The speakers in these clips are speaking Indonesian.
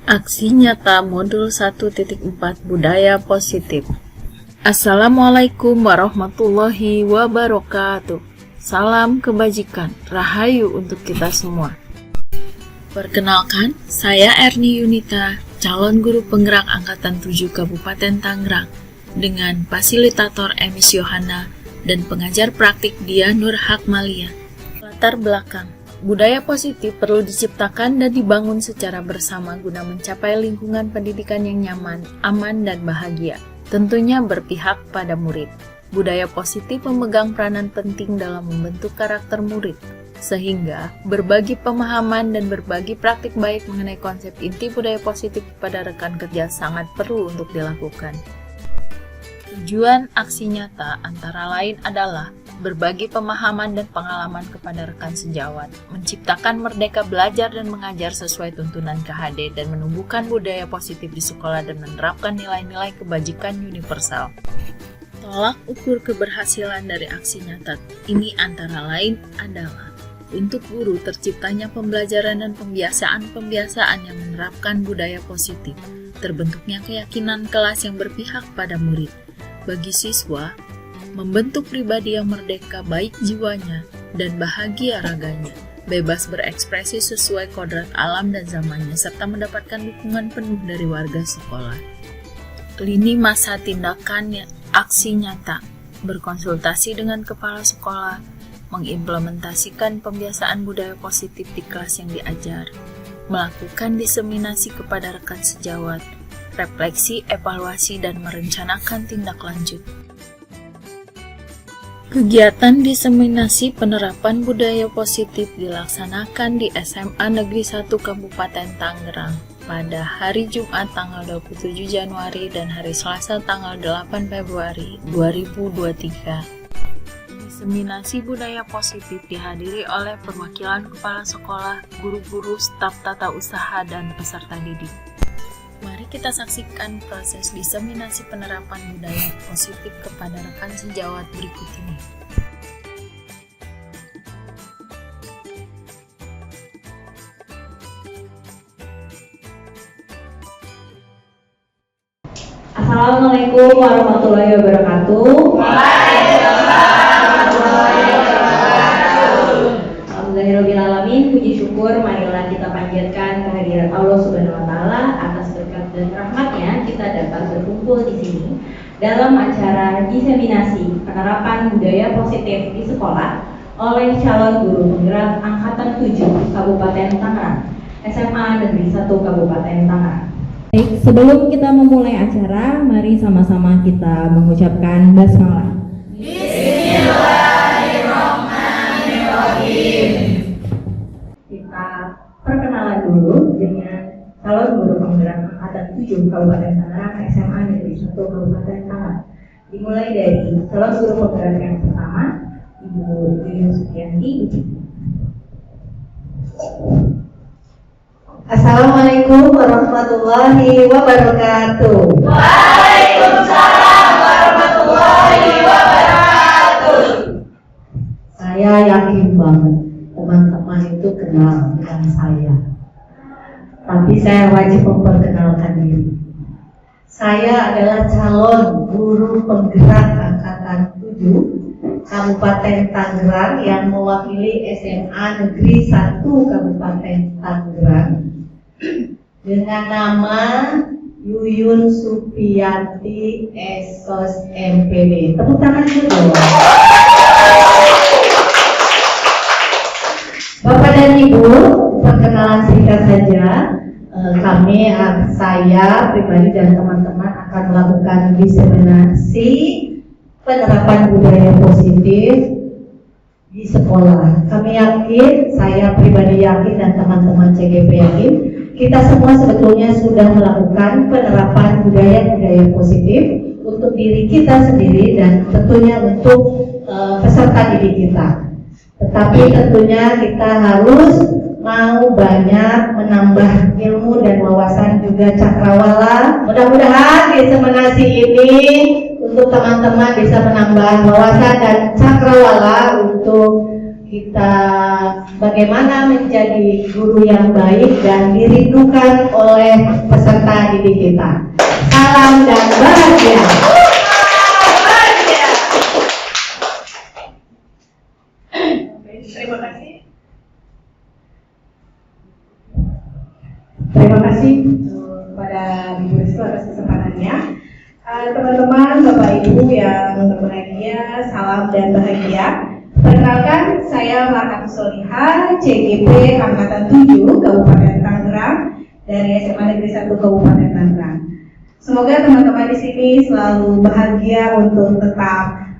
Aksi nyata modul 1.4 Budaya Positif. Assalamualaikum warahmatullahi wabarakatuh. Salam kebajikan, rahayu untuk kita semua. Perkenalkan, saya Erni Yunita, calon guru penggerak Angkatan 7 Kabupaten Tangerang, dengan fasilitator Emis Yohana dan pengajar praktik Dia Nur Hakmalia. Latar belakang. Budaya positif perlu diciptakan dan dibangun secara bersama guna mencapai lingkungan pendidikan yang nyaman, aman, dan bahagia. Tentunya berpihak pada murid. Budaya positif memegang peranan penting dalam membentuk karakter murid, sehingga berbagi pemahaman dan berbagi praktik baik mengenai konsep inti budaya positif kepada rekan kerja sangat perlu untuk dilakukan. Tujuan aksi nyata antara lain adalah berbagi pemahaman dan pengalaman kepada rekan sejawat, menciptakan merdeka belajar dan mengajar sesuai tuntunan KHD, dan menumbuhkan budaya positif di sekolah dan menerapkan nilai-nilai kebajikan universal. Tolak ukur keberhasilan dari aksi nyata ini antara lain adalah untuk guru terciptanya pembelajaran dan pembiasaan yang menerapkan budaya positif, terbentuknya keyakinan kelas yang berpihak pada murid. Bagi siswa, membentuk pribadi yang merdeka baik jiwanya dan bahagia raganya, bebas berekspresi sesuai kodrat alam dan zamannya, serta mendapatkan dukungan penuh dari warga sekolah. Lini masa tindakan aksi nyata, berkonsultasi dengan kepala sekolah, mengimplementasikan pembiasaan budaya positif di kelas yang diajar, melakukan diseminasi kepada rekan sejawat, refleksi, evaluasi, dan merencanakan tindak lanjut. Kegiatan diseminasi penerapan budaya positif dilaksanakan di SMA Negeri 1 Kabupaten Tangerang pada hari Jumat tanggal 27 Januari dan hari Selasa tanggal 8 Februari 2023. Diseminasi budaya positif dihadiri oleh perwakilan kepala sekolah, guru-guru, staf tata usaha, dan peserta didik. Mari kita saksikan proses diseminasi penerapan budaya positif kepada rekan sejawat berikut ini. Assalamualaikum warahmatullahi wabarakatuh. Alhamdulillahirobbilalamin, puji syukur marilah kita panjatkan kehadirat Allah Subhanahu wa taala atas berkat dan rahmatnya kita dapat berkumpul di sini dalam acara diseminasi penerapan budaya positif di sekolah oleh calon guru penggerak Angkatan 7 Kabupaten Tangerang, SMA Negeri 1 Kabupaten Tangerang. Baik, sebelum kita memulai acara, mari sama-sama kita mengucapkan basmalah. Bismillahirrahmanirrahim. Kita perkenalan dulu dengan calon guru penggerak Angkatan 7 Kabupaten Tangerang, SMA Negeri 1 Kabupaten Tangerang. Dimulai dari calon guru penggerak yang pertama, Ibu Yuyun Supianti. Assalamualaikum warahmatullahi wabarakatuh. Waalaikumsalam warahmatullahi wabarakatuh. Saya yakin banget teman-teman itu kenal dengan saya. Tapi saya wajib memperkenalkan diri. Saya adalah calon guru penggerak Angkatan 7 Kabupaten Tangerang yang mewakili SMA Negeri 1 Kabupaten Tangerang dengan nama Yuyun Supianti Esos MPD. Tepuk tangan dulu. Bapak dan Ibu, perkenalan singkat saja. Saya pribadi dan teman-teman akan melakukan diseminasi penerapan budaya positif di sekolah. Kami yakin, saya pribadi yakin dan teman-teman CGP yakin, kita semua sebetulnya sudah melakukan penerapan budaya-budaya positif untuk diri kita sendiri dan tentunya untuk peserta didik kita. Tetapi tentunya kita harus mau banyak menambah ilmu dan wawasan juga cakrawala. Mudah-mudahan diseminasi ini untuk teman-teman bisa menambah wawasan dan cakrawala untuk kita bagaimana menjadi guru yang baik dan dirindukan oleh peserta didik kita. Salam dan bahagia. Terima kasih. Terima kasih kepada Ibu Restu atas kesempatannya. Teman-teman, Bapak Ibu yang berbahagia, salam dan bahagia. Perkenalkan, saya Marhatu Solihah, CGP Angkatan 7 Kabupaten Tangerang dari SMA Negeri 1 Kabupaten Tangerang. Semoga teman-teman di sini selalu bahagia untuk tetap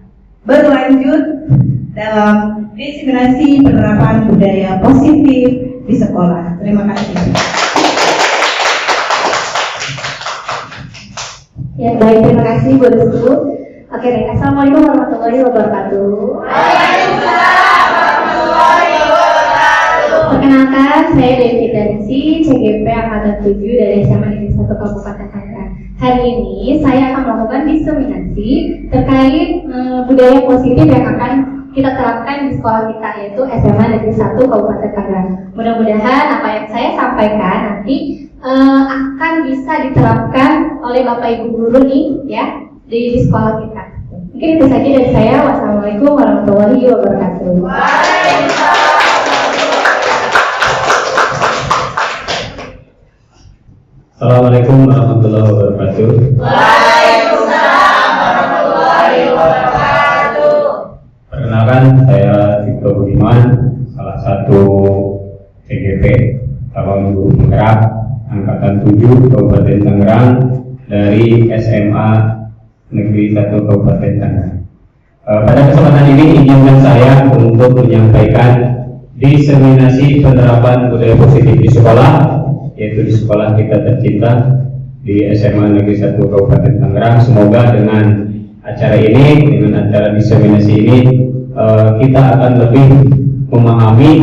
berlanjut dalam diseminasi penerapan budaya positif di sekolah. Terima kasih. Ya baik, terima kasih Bu Restu. Oke, baik. Assalamualaikum warahmatullahi wabarakatuh. Waalaikumsalam warahmatullahi wabarakatuh. Perkenalkan, saya Devi Darsi, CGP Angkatan 7 dari SMA Negeri 1 Kabupaten Tangerang. Hari ini saya akan melakukan diseminasi terkait budaya positif yang akan kita terapkan di sekolah kita, yaitu SMA Negeri 1 Kabupaten Tangerang. Mudah-mudahan apa yang saya sampaikan nanti akan bisa diterapkan oleh Bapak Ibu guru nih ya di sekolah kita. Mungkin itu saja dari saya. Wassalamualaikum warahmatullahi wabarakatuh. Assalamualaikum warahmatullahi wabarakatuh. Waalaikumsalam warahmatullahi wabarakatuh. Perkenalkan, saya Victor Budiman, salah satu CGP calon guru penggerak Angkatan 7 Kabupaten Tangerang dari SMA Negeri 1 Kabupaten Tangerang. Pada kesempatan ini izinkan saya untuk menyampaikan diseminasi penerapan budaya positif di sekolah, yaitu di sekolah kita tercinta di SMA Negeri 1 Kabupaten Tangerang. Semoga dengan acara ini, dengan acara diseminasi ini, kita akan lebih memahami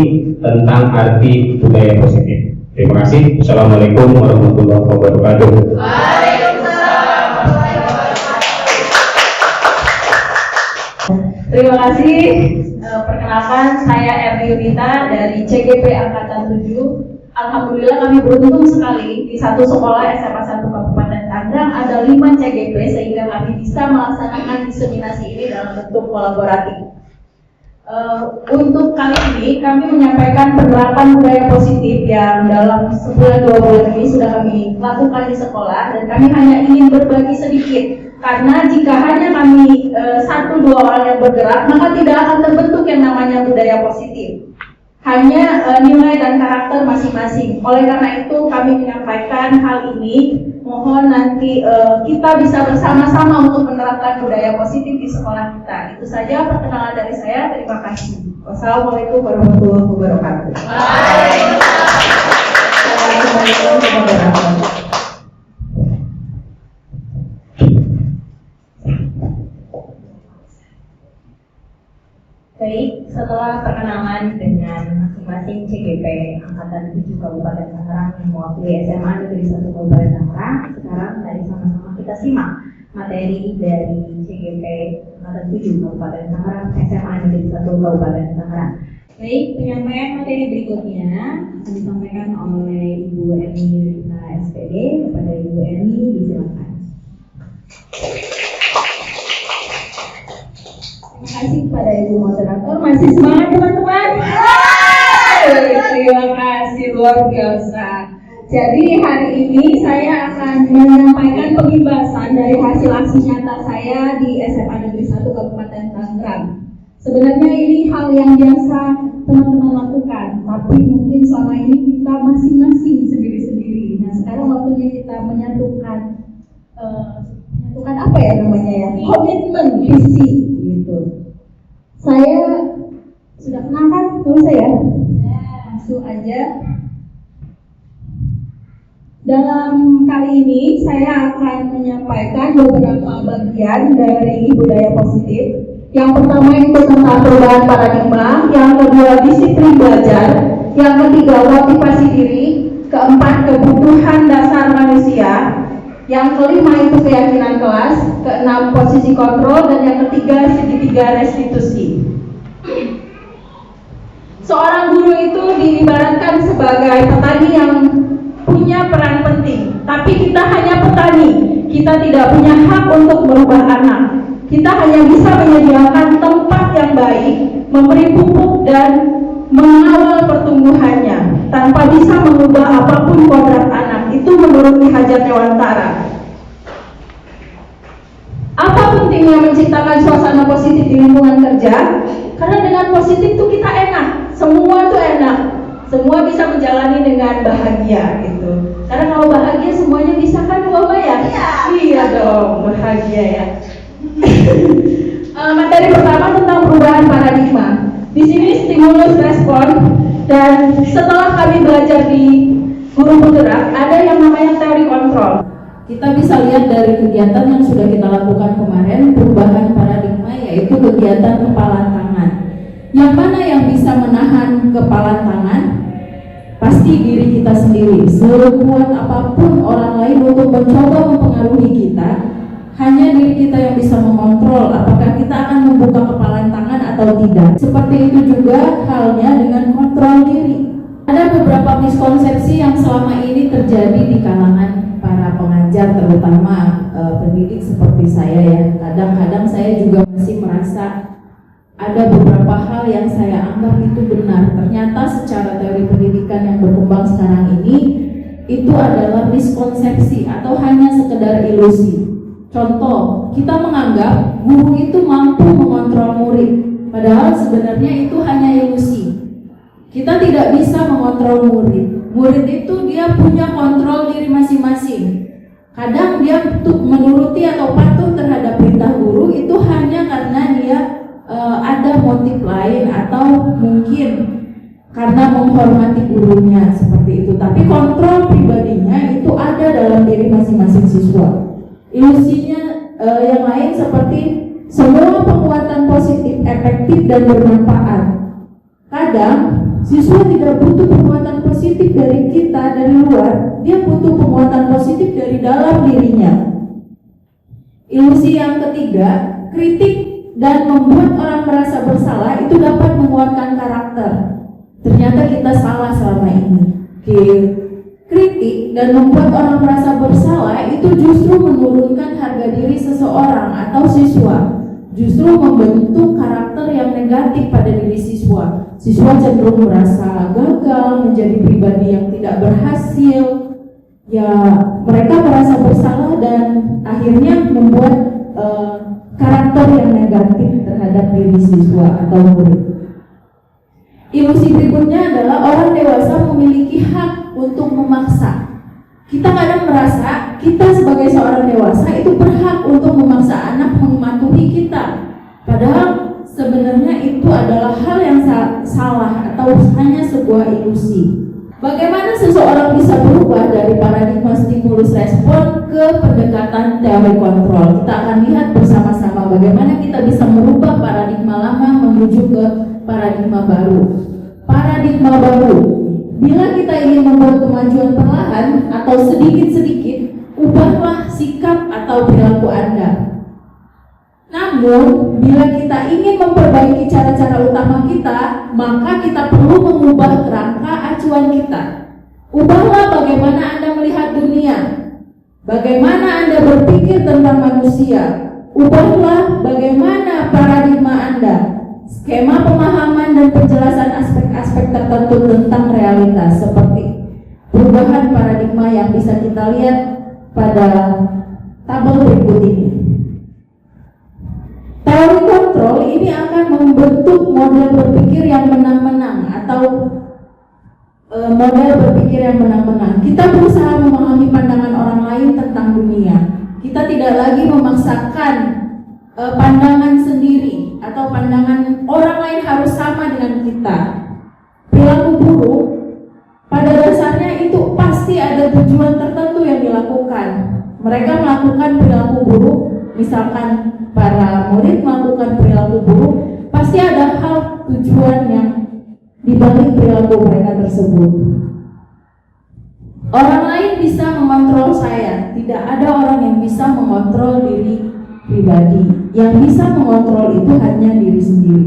tentang arti budaya positif. Terima kasih. Assalamualaikum warahmatullahi wabarakatuh. Waalaikumsalam warahmatullahi wabarakatuh. Terima kasih. Perkenalkan, saya Erni Yunita dari CGP Angkatan 7. Alhamdulillah kami beruntung sekali di satu sekolah SMA 1 Kabupaten Tangerang ada 5 CGP sehingga kami bisa melaksanakan diseminasi ini dalam bentuk kolaboratif. Untuk kali ini kami menyampaikan penerapan budaya positif yang dalam sebulan 2 bulan ini sudah kami lakukan di sekolah, dan kami hanya ingin berbagi sedikit karena jika hanya kami 1-2 orang yang bergerak maka tidak akan terbentuk yang namanya budaya positif. Hanya nilai dan karakter masing-masing. Oleh karena itu kami menyampaikan hal ini. Mohon nanti kita bisa bersama-sama untuk menerapkan budaya positif di sekolah kita. Itu saja perkenalan dari saya. Terima kasih. Wassalamualaikum warahmatullahi wabarakatuh. Baik, setelah perkenalan dengan masing-masing CGP Angkatan 7 Kabupaten Tangerang yang mewakili SMA Negeri 1 Kabupaten Tangerang, sekarang mari sama-sama kita simak materi dari CGP Angkatan 7 Kabupaten Tangerang, SMA Negeri 1 Kabupaten Tangerang. Baik, penyampaian materi berikutnya akan disampaikan oleh Ibu Eni Yurita SPD. Kepada Ibu Eni, disilakan. Terima kasih kepada Ibu Moderator. Masih semangat teman-teman? Terima kasih, luar biasa. Jadi hari ini saya akan menyampaikan pembahasan dari hasil aksi nyata saya di SMA Negeri 1 Kabupaten Tangerang. Sebenarnya ini hal yang biasa teman-teman lakukan, tapi mungkin selama ini kita masing-masing sendiri-sendiri. Nah, sekarang waktunya kita menyatukan apa ya namanya ya, komitmen, visi. Saya sudah kenalkan, nggak usah ya? Langsung aja. Dalam kali ini saya akan menyampaikan beberapa bagian dari budaya positif. Yang pertama itu tentang perubahan paradigma, yang kedua disiplin belajar, yang ketiga motivasi diri, keempat kebutuhan dasar manusia, yang kelima itu keyakinan kelas, keenam posisi kontrol, dan yang ketiga segitiga restitusi. Seorang guru itu diibaratkan sebagai petani yang punya peran penting, tapi kita hanya petani, kita tidak punya hak untuk merubah anak. Kita hanya bisa menyediakan tempat yang baik, memberi pupuk dan mengawal pertumbuhannya, tanpa bisa mengubah apapun kodrat anak. Itu menurut Ki Hajat Dewantara. Apa pentingnya menciptakan suasana positif di lingkungan kerja? Karena dengan positif itu kita enak, semua itu enak, semua bisa menjalani dengan bahagia gitu. Karena kalau bahagia semuanya bisa kan Bu Mama ya? Iya dong, bahagia ya. Materi pertama tentang perubahan paradigma. Di sini stimulus respon, dan setelah kami belajar di Guru Penggerak, ada yang namanya teori kontrol. Kita bisa lihat dari kegiatan yang sudah kita lakukan kemarin, perubahan paradigma, yaitu kegiatan kepalan tangan. Yang mana yang bisa menahan kepalan tangan? Pasti diri kita sendiri. Sekuat apapun orang lain untuk mencoba mempengaruhi kita, hanya diri kita yang bisa mengontrol apakah kita akan membuka kepalan tangan atau tidak. Seperti itu juga halnya dengan kontrol diri. Ada beberapa miskonsepsi yang selama ini terjadi di kalangan para pengajar, terutama pendidik seperti saya ya. Kadang-kadang saya juga masih merasa ada beberapa hal yang saya anggap itu benar. Ternyata secara teori pendidikan yang berkembang sekarang ini, itu adalah miskonsepsi atau hanya sekedar ilusi. Contoh, kita menganggap guru itu mampu mengontrol murid, padahal sebenarnya itu hanya ilusi. Kita tidak bisa mengontrol murid. Murid itu dia punya kontrol diri masing-masing. Kadang dia menuruti atau patuh terhadap perintah guru itu hanya karena dia ada motif lain, atau mungkin karena menghormati gurunya seperti itu. Tapi kontrol pribadinya itu ada dalam diri masing-masing siswa. Ilusinya yang lain seperti semua penguatan positif, efektif dan bermanfaat. Kadang siswa tidak butuh penguatan positif dari kita dari luar, dia butuh penguatan positif dari dalam dirinya. Ilusi yang ketiga, kritik dan membuat orang merasa bersalah itu dapat menguatkan karakter. Ternyata kita salah selama ini. Kritik dan membuat orang merasa bersalah itu justru menurunkan harga diri seseorang atau siswa, justru membentuk karakter yang negatif pada diri siswa. Siswa cenderung merasa gagal, menjadi pribadi yang tidak berhasil. Ya, mereka merasa bersalah dan akhirnya membuat karakter yang negatif terhadap diri siswa atau murid. Ilusi berikutnya adalah orang dewasa memiliki hak untuk memaksa. Kita kadang merasa kita sebagai seorang dewasa itu berhak untuk memaksa anak mematuhi kita. Padahal sebenarnya itu adalah hal yang salah atau hanya sebuah ilusi. Bagaimana seseorang bisa berubah dari paradigma stimulus respon ke pendekatan teori kontrol? Kita akan lihat bersama-sama bagaimana kita bisa merubah paradigma lama menuju ke paradigma baru. Paradigma baru, bila kita ingin membuat kemajuan perlahan atau sedikit-sedikit, ubahlah sikap atau perilaku Anda. Namun, bila kita ingin memperbaiki cara-cara utama kita, maka kita perlu mengubah kerangka acuan kita. Ubahlah bagaimana Anda melihat dunia, bagaimana Anda berpikir tentang manusia. Ubahlah bagaimana paradigma Anda, skema pemahaman dan penjelasan aspek-aspek tertentu tentang realitas, seperti perubahan paradigma yang bisa kita lihat pada tabel berikut ini. Teori kontrol ini akan membentuk model berpikir yang menang-menang atau model berpikir yang menang-menang. Kita berusaha memahami pandangan orang lain tentang dunia. Kita tidak lagi memaksakan pandangan sendiri atau pandangan orang lain harus sama dengan kita. Perilaku buruk pada dasarnya itu pasti ada tujuan tertentu yang dilakukan. Mereka melakukan perilaku buruk, misalkan para murid melakukan perilaku buruk, pasti ada hal tujuan yang dibalik perilaku mereka tersebut. Orang lain bisa mengontrol saya, tidak ada orang yang bisa mengontrol diri pribadi. Yang bisa mengontrol itu hanya diri sendiri.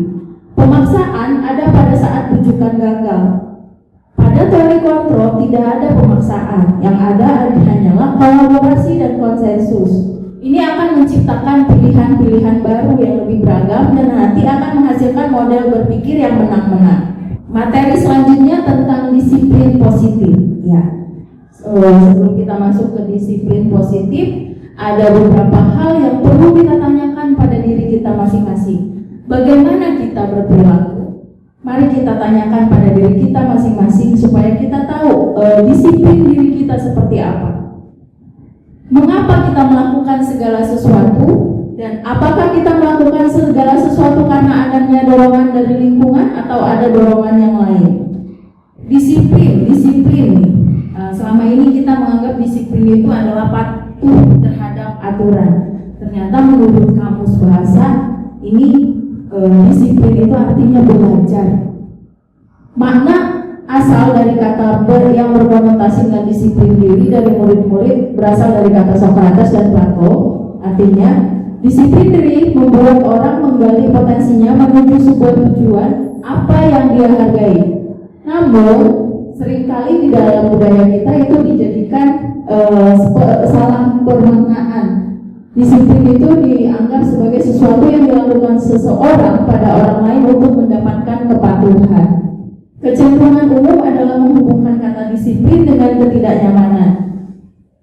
Pemaksaan ada pada saat rujukan gagal. Pada teori kontrol tidak ada pemaksaan, yang ada hanyalah kolaborasi dan konsensus. Ini akan menciptakan pilihan-pilihan baru yang lebih beragam dan nanti akan menghasilkan model berpikir yang menang-menang. Materi selanjutnya tentang disiplin positif. Ya, sebelum kita masuk ke disiplin positif, ada beberapa hal yang perlu kita tanyakan pada diri kita masing-masing. Bagaimana kita berperilaku? Mari kita tanyakan pada diri kita masing-masing supaya kita tahu disiplin diri kita seperti apa. Mengapa kita melakukan segala sesuatu, dan apakah kita melakukan segala sesuatu karena adanya dorongan dari lingkungan atau ada dorongan yang lain? Disiplin. Selama ini kita menganggap disiplin itu adalah patuh terhadap aturan. Ternyata menurut kamus bahasa ini disiplin itu artinya belajar. Makna asal dari kata yang berkonotasi dengan disiplin diri dari murid-murid berasal dari kata Socrates dan Plato. Artinya, disiplin diri membuat orang menggali potensinya menuju sebuah tujuan apa yang dia hargai. Namun, seringkali di dalam budaya kita itu dijadikan salah pemaknaan. Disiplin itu dianggap sebagai sesuatu yang dilakukan seseorang pada orang lain untuk mendapatkan kepatuhan. Kecenderungan umum adalah menghubungkan kata disiplin dengan ketidaknyamanan,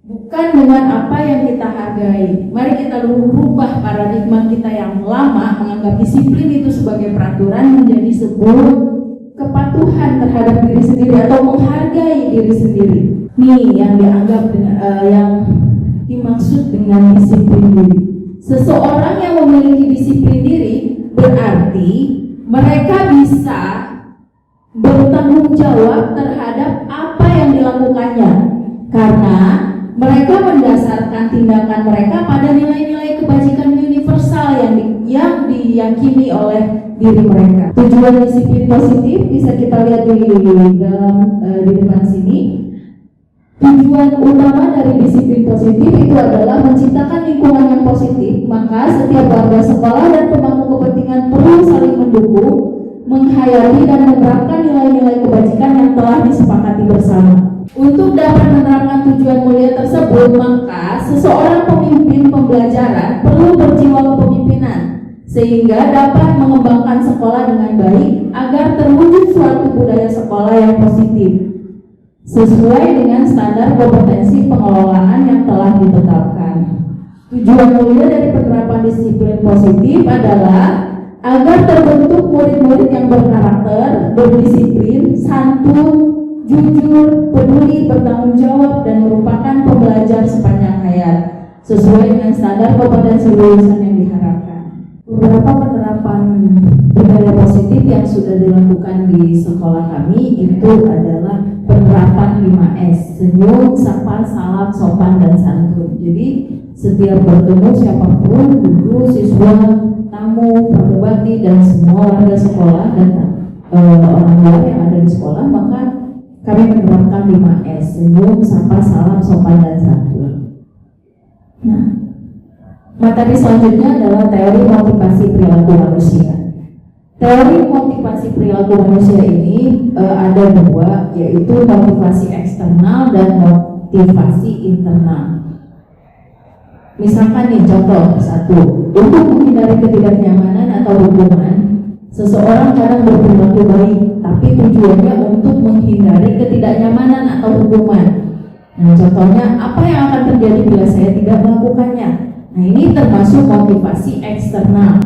bukan dengan apa yang kita hargai. Mari kita rubah paradigma kita yang lama menganggap disiplin itu sebagai peraturan menjadi sebuah kepatuhan terhadap diri sendiri atau menghargai diri sendiri. Nih yang dianggap yang dimaksud dengan disiplin diri. Seseorang yang memiliki disiplin diri berarti mereka bisa bertanggung jawab terhadap apa yang dilakukannya karena mereka mendasarkan tindakan mereka pada nilai-nilai kebajikan universal yang diyakini oleh diri mereka. Tujuan disiplin positif bisa kita lihat di depan sini. Tujuan utama dari disiplin positif itu adalah menciptakan lingkungan yang positif, maka setiap warga sekolah dan pemangku kepentingan perlu saling mendukung, menghayati dan menerapkan nilai-nilai kebajikan yang telah disepakati bersama. Untuk dapat menerapkan tujuan mulia tersebut, maka seseorang pemimpin pembelajaran perlu berjiwa kepemimpinan sehingga dapat mengembangkan sekolah dengan baik agar terwujud suatu budaya sekolah yang positif sesuai dengan standar kompetensi pengelolaan yang telah ditetapkan. Tujuan mulia dari penerapan disiplin positif adalah agar terbentuk murid-murid yang berkarakter, berdisiplin, santun, jujur, peduli, bertanggung jawab, dan merupakan pembelajar sepanjang hayat sesuai dengan standar kompetensi lulusan yang diharapkan. Beberapa penerapan budaya positif yang sudah dilakukan di sekolah kami itu adalah penerapan 5S: senyum, sapa, salam, sopan, dan santun. Jadi setiap bertemu siapapun, guru, siswa, tamu, perbakti, dan semua warga sekolah dan orang luar yang ada di sekolah, maka kami menerapkan 5S: senyum, sapa, salam, sopan, dan santun. Nah, materi selanjutnya adalah teori motivasi perilaku manusia. Teori motivasi perilaku manusia ini ada dua, yaitu motivasi eksternal dan motivasi internal. Misalkan nih contoh satu, untuk menghindari ketidaknyamanan atau hubungan, seseorang kadang berperilaku baik, tapi tujuannya untuk menghindari ketidaknyamanan atau hubungan. Nah, contohnya apa yang akan terjadi bila saya tidak melakukannya? Nah, ini termasuk motivasi eksternal.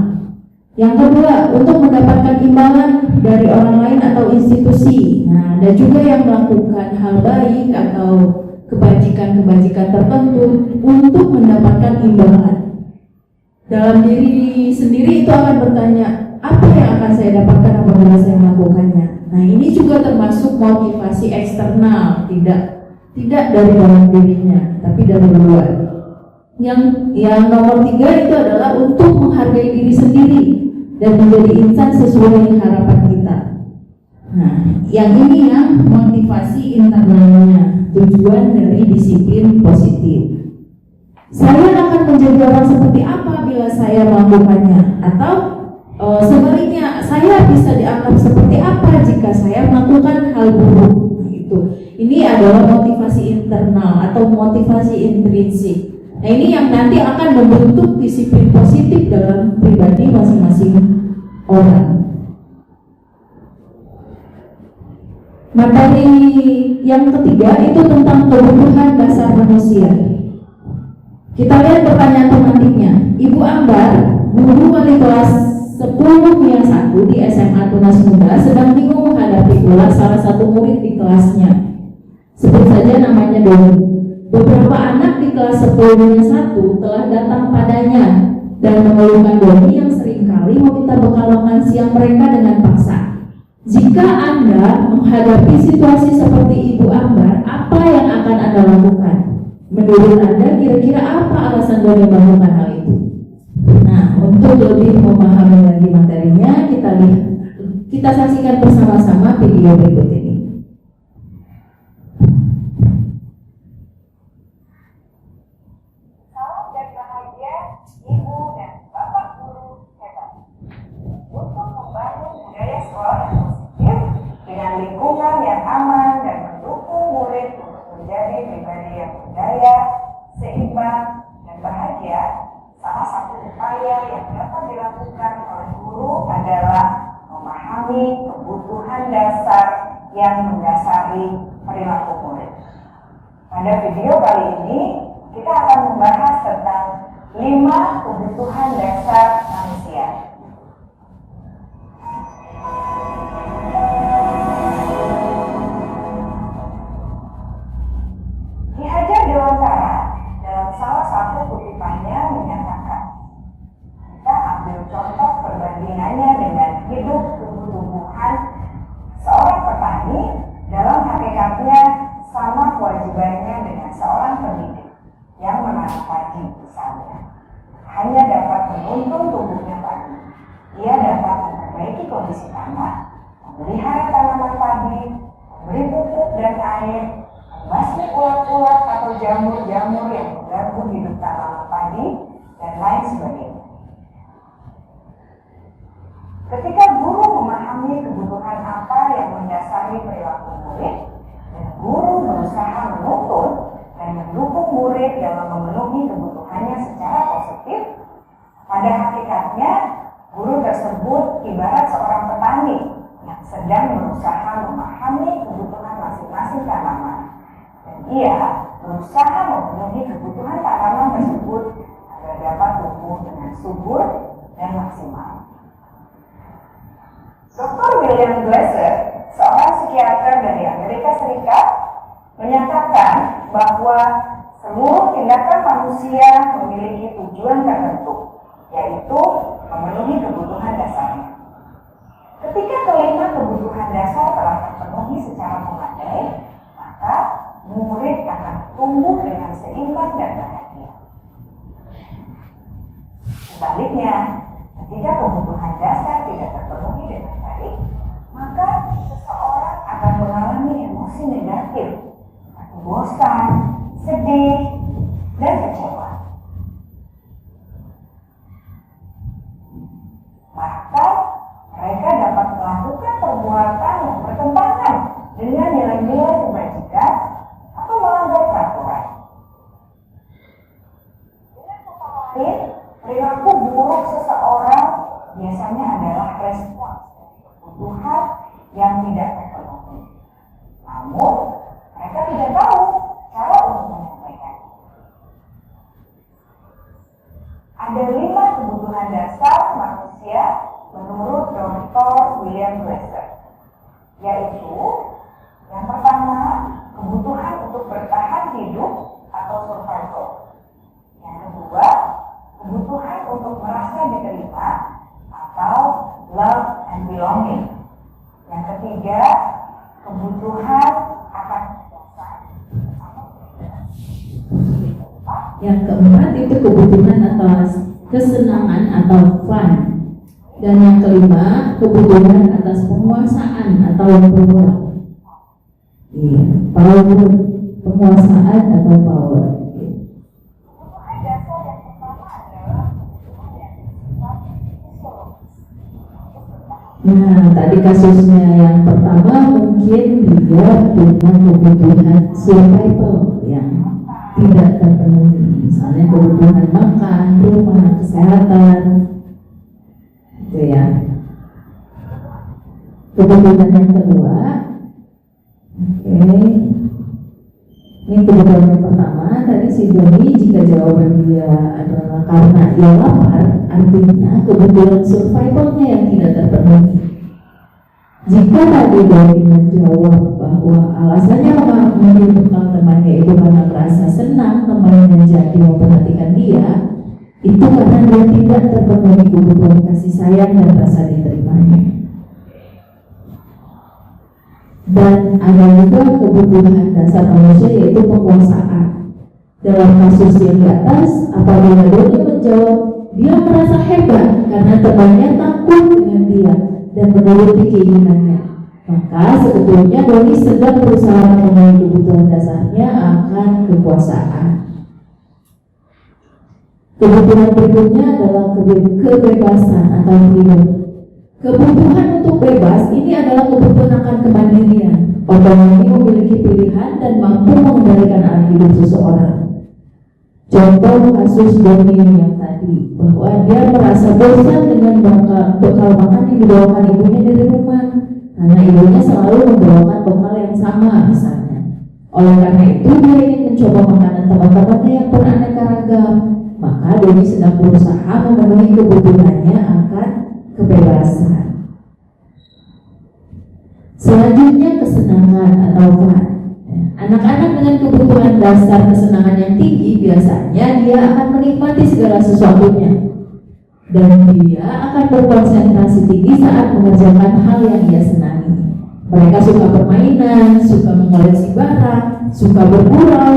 Yang kedua, untuk mendapatkan imbalan dari orang lain atau institusi. Nah, ada juga yang melakukan hal baik atau kebajikan-kebajikan tertentu untuk mendapatkan imbalan. Dalam diri sendiri itu akan bertanya, apa yang akan saya dapatkan apabila saya melakukannya? Nah, ini juga termasuk motivasi eksternal, tidak dari dalam dirinya, tapi dari luar. Yang nomor 3 itu adalah untuk menghargai diri sendiri dan menjadi insan sesuai harapan kita. Nah, yang ini yang motivasi internalnya, tujuan dari disiplin positif. Saya akan menjadi orang seperti apa bila saya melakukannya, atau sebaliknya, saya bisa dianggap seperti apa jika saya melakukan hal buruk. Gitu. Ini adalah motivasi internal atau motivasi intrinsik. Nah, ini yang nanti akan membentuk disiplin positif dalam pribadi masing-masing orang. Materi yang ketiga itu tentang kebutuhan dasar manusia. Kita lihat pertanyaan tematiknya. Ibu Ambar, guru wali kelas 10 MIA 1 di SMA Tunas Muda, sedang bingung menghadapi ulah salah satu murid di kelasnya. Sebut saja namanya Doni. Beberapa anak di kelas 10 MIA 1 telah datang padanya dan mengeluhkan Doni yang seringkali meminta bekal makan siang mereka dengan paksa. Jika Anda menghadapi situasi seperti Ibu Ambar, apa yang akan Anda lakukan? Menurut Anda, kira-kira apa alasan Doni melakukan hal itu? Nah, untuk lebih memahami lagi materinya, kita saksikan bersama-sama video berikut ini. Salam dan bahagia Ibu dan Bapak Guru hebat. Untuk membangun budaya sekolah yang positif dengan lingkungan yang aman dan mendukung murid untuk menjadi pribadi yang berdaya, seimbang, dan bahagia, salah satu upaya yang dapat dilakukan oleh guru adalah memahami kebutuhan dasar yang mendasari perilaku murid. Pada video kali ini, kita akan membahas tentang 5 kebutuhan dasar manusia. Ki Hajar Dewantara dalam salah satu kutipannya menyatakan, kita ambil contoh perbandingannya dengan hidup tumbuh-tumbuhan. Seorang petani dalam hakikatnya sama kewajibannya dengan seorang pendidik yang menanam padi misalnya. Hanya dapat menuntun tumbuhnya padi. Ia dapat memperbaiki kondisi tanah, memelihara tanaman padi, memberi pupuk dan air, membasmi ulat-ulat atau jamur-jamur yang mengganggu hidup tanaman padi, dan lain sebagainya. Ketika guru memahami kebutuhan apa yang mendasari perilaku murid, dan guru berusaha menuntun dan mendukung murid dalam memenuhi kebutuhannya secara positif, pada hakikatnya guru tersebut ibarat seorang petani yang sedang berusaha memahami kebutuhan masing-masing tanaman, dan ia berusaha memenuhi kebutuhan tanaman tersebut agar dapat tumbuh dengan subur dan maksimal. Dr. William Glasser, seorang psikiater dari Amerika Serikat, menyatakan bahwa seluruh tindakan manusia memiliki tujuan tertentu, yaitu memenuhi kebutuhan dasarnya. Ketika kelima kebutuhan dasar telah terpenuhi secara memadai, maka murid akan tumbuh dengan seimbang dan bahagia. Sebaliknya, ketika kebutuhan dasar tidak terpenuhi dengan baik, maka seseorang akan mengalami emosi negatif, seperti bosan, sedih, dan kecewa. Bahkan mereka dapat melakukan perbuatan yang bertentangan dengan nilai-nilai kebajikan atau melanggar peraturan. Dengan kata lain, perilaku buruk seseorang biasanya adalah respons dari kebutuhan yang tidak terpenuhi. Namun, mereka tidak tahu cara untuk menyampaikan. Ada 5 kebutuhan dasar manusia menurut Dr. William Glasser, yaitu yang pertama, kebutuhan untuk bertahan hidup atau survival. Yang kedua, kebutuhan untuk merasa diterima atau love and belonging. Yang ketiga, kebutuhan akan dasar. Yang keempat itu kebutuhan atas kesenangan atau fun. Dan yang kelima, kebutuhan atas penguasaan atau power. Iya, power, penguasaan atau power. Kebutuhan dasar yang pertama adalah kebutuhan yang bersifat fisiologis untuk bertahan Nah, tadi kasusnya yang pertama mungkin dia punya kebutuhan survival yang tidak terpenuhi, misalnya kebutuhan makan, rumah, kesehatan, gitu ya. Kebutuhan yang kedua, ini kebutuhan yang pertama tadi si Doni, jika jawaban dia adalah karena dia lapar, artinya kebutuhan survivalnya yang tidak terpenuhi. Jika tadi Doni menjawab bahwa alasannya memilih bekal temannya itu karena merasa senang temannya jadi memperhatikan dia, itu karena dia tidak terpenuhi kebutuhan kasih sayang dan rasa diterimanya. Dan ada juga kebutuhan dasar manusia, yaitu penguasaan. Dalam kasus yang di atas, apabila Doni menjawab dia merasa hebat karena temannya takut dengan dia dan menuruti keinginannya, maka sebetulnya Doni sedang berusaha memenuhi kebutuhan dasarnya akan kekuasaan. Kebutuhan berikutnya adalah kebebasan atau freedom. Kebutuhan untuk bebas ini adalah kebutuhan akan kemandirian, otonomi, memiliki pilihan dan mampu mengendalikan arah hidup seseorang. Contoh kasus Doni yang tadi, bahwa dia merasa bosan dengan bekal makan yang dibawakan ibunya dari rumah, karena ibunya selalu membawakan bekal yang sama misalnya. Oleh karena itu dia ingin mencoba makanan teman-temannya yang beraneka ragam. Maka Doni sedang berusaha memenuhi kebutuhannya akan kebebasan. Selanjutnya kesenangan atau fun. Anak-anak dengan kebutuhan dasar kesenangan yang tinggi biasanya dia akan menikmati segala sesuatunya dan dia akan berkonsentrasi tinggi saat mengerjakan hal yang dia senangi. Mereka suka permainan, suka mengoleksi barang, suka bergurau,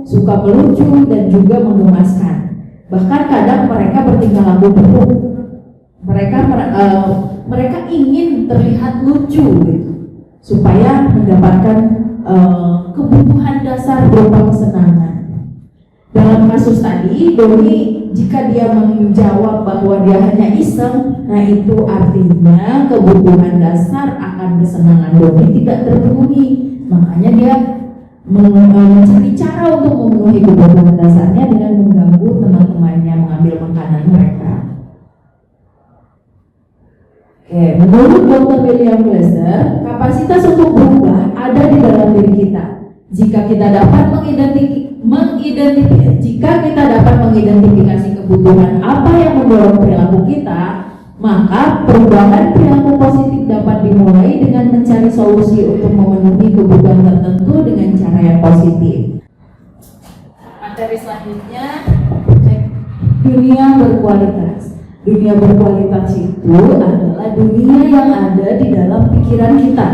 suka melucu dan juga menggemaskan. Bahkan kadang mereka bertingkah laku buruk. Mereka ingin terlihat lucu gitu, supaya mendapatkan kebutuhan dasar berupa kesenangan. Dalam kasus tadi, Doni jika dia menjawab bahwa dia hanya iseng, nah itu artinya kebutuhan dasar akan kesenangan Doni tidak terpenuhi. Makanya dia mencari cara untuk memenuhi kebutuhan dasarnya dengan mengganggu teman-temannya mengambil makanan mereka. Menurut Dr. William Glasser, kapasitas untuk berubah ada di dalam diri kita. Jika kita dapat mengidentifikasi kebutuhan apa yang mendorong perilaku kita, maka perubahan perilaku positif dapat dimulai dengan mencari solusi untuk memenuhi kebutuhan tertentu dengan cara yang positif. Materi selanjutnya, dunia berkualitas. Dunia berkualitas itu adalah dunia yang ada di dalam pikiran kita.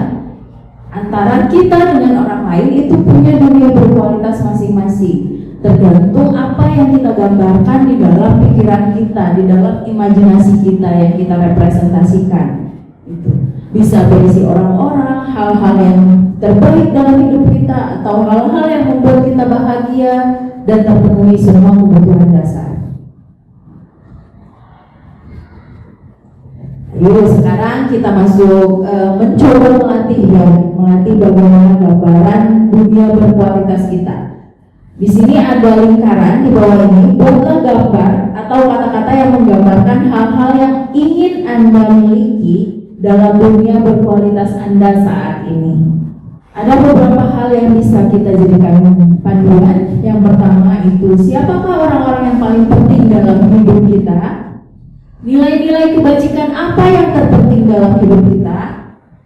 Antara kita dengan orang lain itu punya dunia berkualitas masing-masing. Tergantung apa yang kita gambarkan di dalam pikiran kita, di dalam imajinasi kita yang kita representasikan. Itu bisa berisi orang-orang, hal-hal yang terbaik dalam hidup kita, atau hal-hal yang membuat kita bahagia dan terpenuhi semua kebutuhan dasar. Yuk sekarang kita masuk mencoba melatih bagaimana gambaran dunia berkualitas kita. Di sini ada lingkaran di bawah ini. Buatlah gambar atau kata-kata yang menggambarkan hal-hal yang ingin Anda miliki dalam dunia berkualitas Anda saat ini. Ada beberapa hal yang bisa kita jadikan panduan. Yang pertama itu, siapakah orang-orang yang paling penting dalam hidup kita? Nilai-nilai kebajikan apa yang terpenting dalam hidup kita?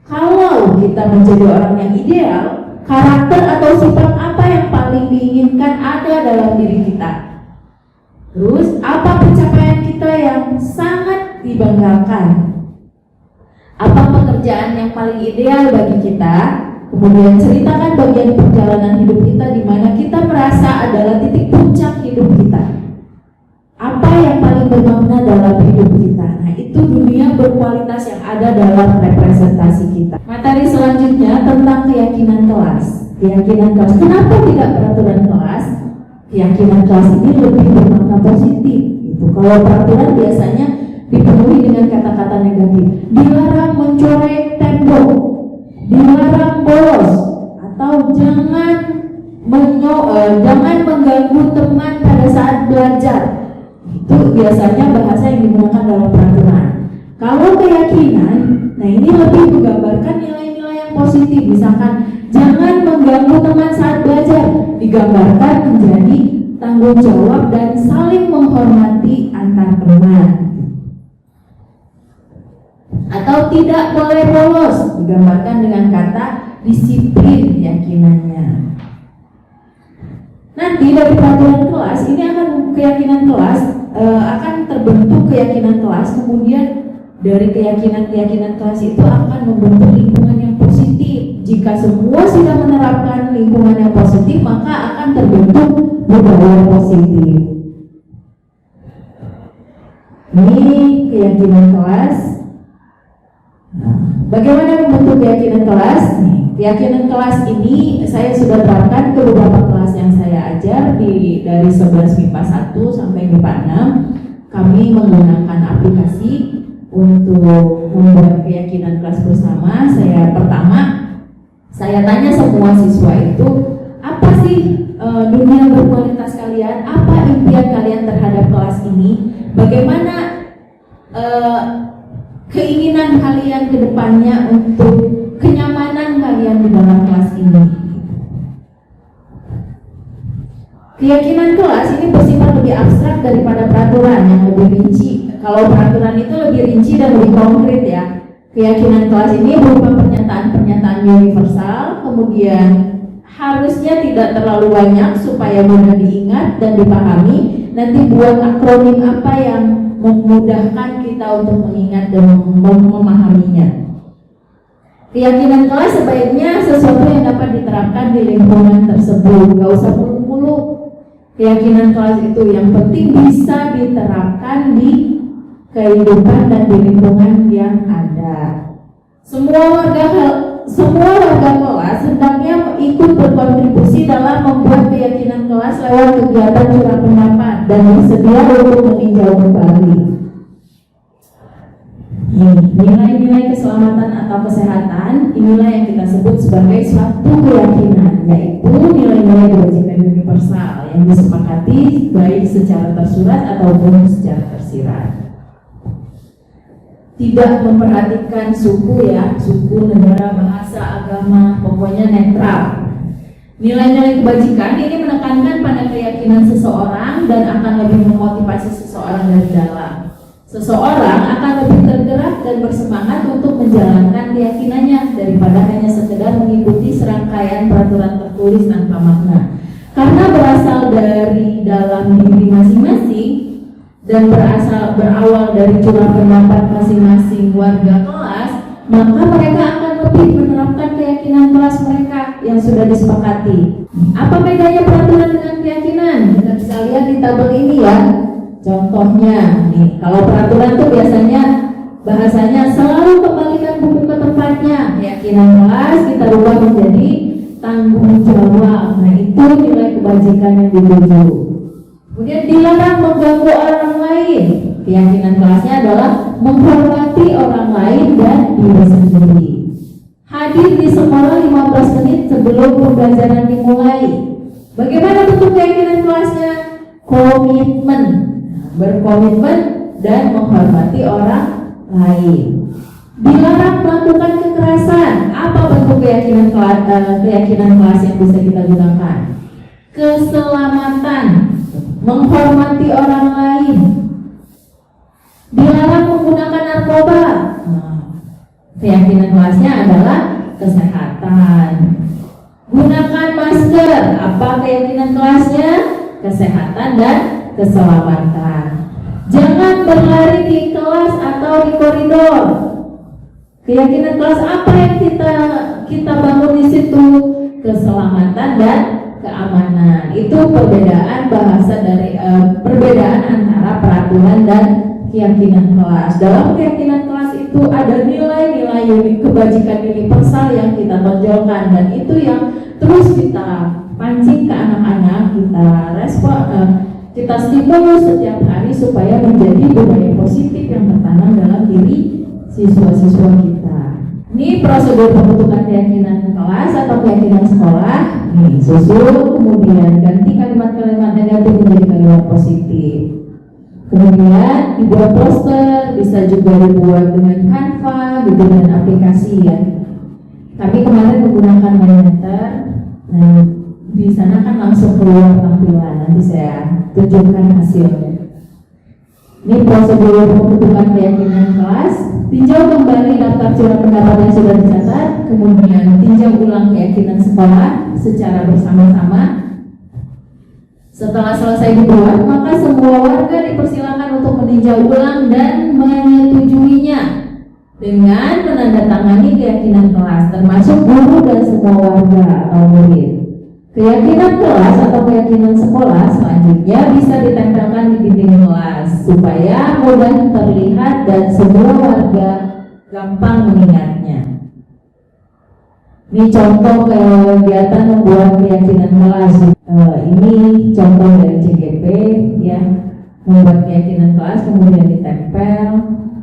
Kalau kita menjadi orang yang ideal, karakter atau sifat apa yang paling diinginkan ada dalam diri kita? Terus, apa pencapaian kita yang sangat dibanggakan? Apa pekerjaan yang paling ideal bagi kita? Kemudian ceritakan bagian perjalanan hidup kita di mana kita merasa adalah titik puncak hidup kita. Apa yang paling bermakna dalam hidup kita? Nah, itu dunia berkualitas yang ada dalam representasi kita. Materi selanjutnya tentang keyakinan kelas. Keyakinan kelas. Kenapa tidak peraturan kelas? Keyakinan kelas ini lebih bermakna positif. Kalau peraturan biasanya dipenuhi dengan kata-kata negatif. Dilarang mencoreng tembok, dilarang bolos, atau jangan mengganggu teman pada saat belajar. Itu biasanya bahasa yang digunakan dalam peraturan. Kalau keyakinan, nah ini lebih menggambarkan nilai-nilai yang positif. Misalkan jangan mengganggu teman saat belajar, digambarkan menjadi tanggung jawab dan saling menghormati antar teman. Atau tidak boleh bolos, digambarkan dengan kata disiplin keyakinannya. Nanti dari peraturan kelas ini akan keyakinan kelas akan terbentuk keyakinan kelas, kemudian dari keyakinan kelas itu akan membentuk lingkungan yang positif. Jika semua sudah menerapkan lingkungan yang positif, maka akan terbentuk budaya positif. Ini keyakinan kelas. Bagaimana membentuk keyakinan kelas? Keyakinan kelas ini saya sudah terapkan ke beberapa kelas yang saya ajar dari 11 MIPA 1 sampai MIPA 6. Kami menggunakan aplikasi untuk membuat keyakinan kelas bersama. Saya tanya semua siswa itu, apa sih dunia berkualitas kalian? Apa impian kalian terhadap kelas ini? Bagaimana keinginan kalian ke depannya untuk kenyamanan kalian di dalam kelas ini? Keyakinan kelas ini bersifat lebih abstrak daripada peraturan yang lebih rinci. Kalau peraturan itu lebih rinci dan lebih konkret ya. Keyakinan kelas ini berupa pernyataan-pernyataan universal, kemudian harusnya tidak terlalu banyak supaya mudah diingat dan dipahami. Nanti buat akronim apa yang memudahkan kita untuk mengingat dan memahaminya. Keyakinan kelas sebaiknya sesuatu yang dapat diterapkan di lingkungan tersebut, gak usah muluk-muluk. Keyakinan kelas itu yang penting bisa diterapkan di kehidupan dan di lingkungan yang ada. Semua warga kelas hendaknya ikut berkontribusi dalam membuat keyakinan kelas lewat kegiatan curah pendapat dan bersedia untuk meninjau kembali. Nilai-nilai keselamatan atau kesehatan inilah yang kita sebut sebagai suatu keyakinan, yaitu nilai-nilai kebajikan universal yang disepakati baik secara tersurat ataupun secara tersirat. Tidak memperhatikan suku ya, suku, negara, bahasa, agama, pokoknya netral. Nilai-nilai kebajikan ini menekankan pada keyakinan seseorang dan akan lebih memotivasi seseorang dari dalam. Seseorang akan lebih tergerak dan bersemangat untuk menjalankan keyakinannya daripada hanya sekedar mengikuti serangkaian peraturan tertulis tanpa makna. Karena berasal dari dalam diri masing-masing dan berawal dari curah pendapat masing-masing warga kelas, maka mereka akan lebih menerapkan keyakinan kelas mereka yang sudah disepakati. Apa bedanya peraturan dengan keyakinan? Kita bisa lihat di tabel ini ya. Contohnya, nih, kalau peraturan itu biasanya bahasanya selalu kembalikan buku ke tempatnya. Keyakinan kelas kita rubah menjadi tanggung jawab. Nah, itu nilai kebajikan yang dituju. Kemudian dilarang mengganggu orang lain. Keyakinan kelasnya adalah menghormati orang lain dan diri sendiri. Hadir di sekolah 15 menit sebelum pembelajaran dimulai. Bagaimana bentuk keyakinan kelasnya? Komitmen, berkomitmen dan menghormati orang lain. Dilarang melakukan kekerasan. Apa bentuk keyakinan kelas yang bisa kita gunakan? Keselamatan, menghormati orang lain. Dilarang menggunakan narkoba. Keyakinan kelasnya adalah kesehatan. Gunakan masker. Apa keyakinan kelasnya? Kesehatan dan keselamatan. Jangan berlari di kelas atau di koridor. Keyakinan kelas apa yang kita bangun di situ? Keselamatan dan keamanan. Itu perbedaan bahasa dari perbedaan antara peraturan dan keyakinan kelas. Dalam keyakinan kelas itu ada nilai-nilai kebajikan universal yang kita tonjolkan, dan itu yang terus kita pancing ke anak-anak, kita stimulus setiap hari supaya menjadi budaya positif yang tertanam dalam diri siswa-siswa kita. Ini prosedur pembentukan keyakinan kelas atau keyakinan sekolah. Nih, susun, kemudian ganti kalimat-kalimat negatif menjadi kalimat positif. Kemudian dibuat poster, bisa juga dibuat dengan Canva, gitu, dengan aplikasi ya. Kami kemarin menggunakan Mindmeter, dan di sana kan langsung keluar tampilan. Nanti saya tunjukkan hasilnya. Ini prosedur pembentukan keyakinan kelas. Tinjau kembali daftar surat pendapat yang sudah dicatat, kemudian tinjau ulang keyakinan sekolah secara bersama-sama. Setelah selesai dibuat, maka semua warga dipersilakan untuk meninjau ulang dan menyetujuinya dengan menandatangani keyakinan kelas, termasuk guru dan semua warga atau murid. Keyakinan kelas atau keyakinan sekolah selanjutnya bisa ditempelkan di dinding kelas supaya mudah terlihat dan semua warga gampang mengingatnya. Ini contoh kegiatan membuat keyakinan kelas. Ini contoh dari CGP ya, membuat keyakinan kelas kemudian ditempel.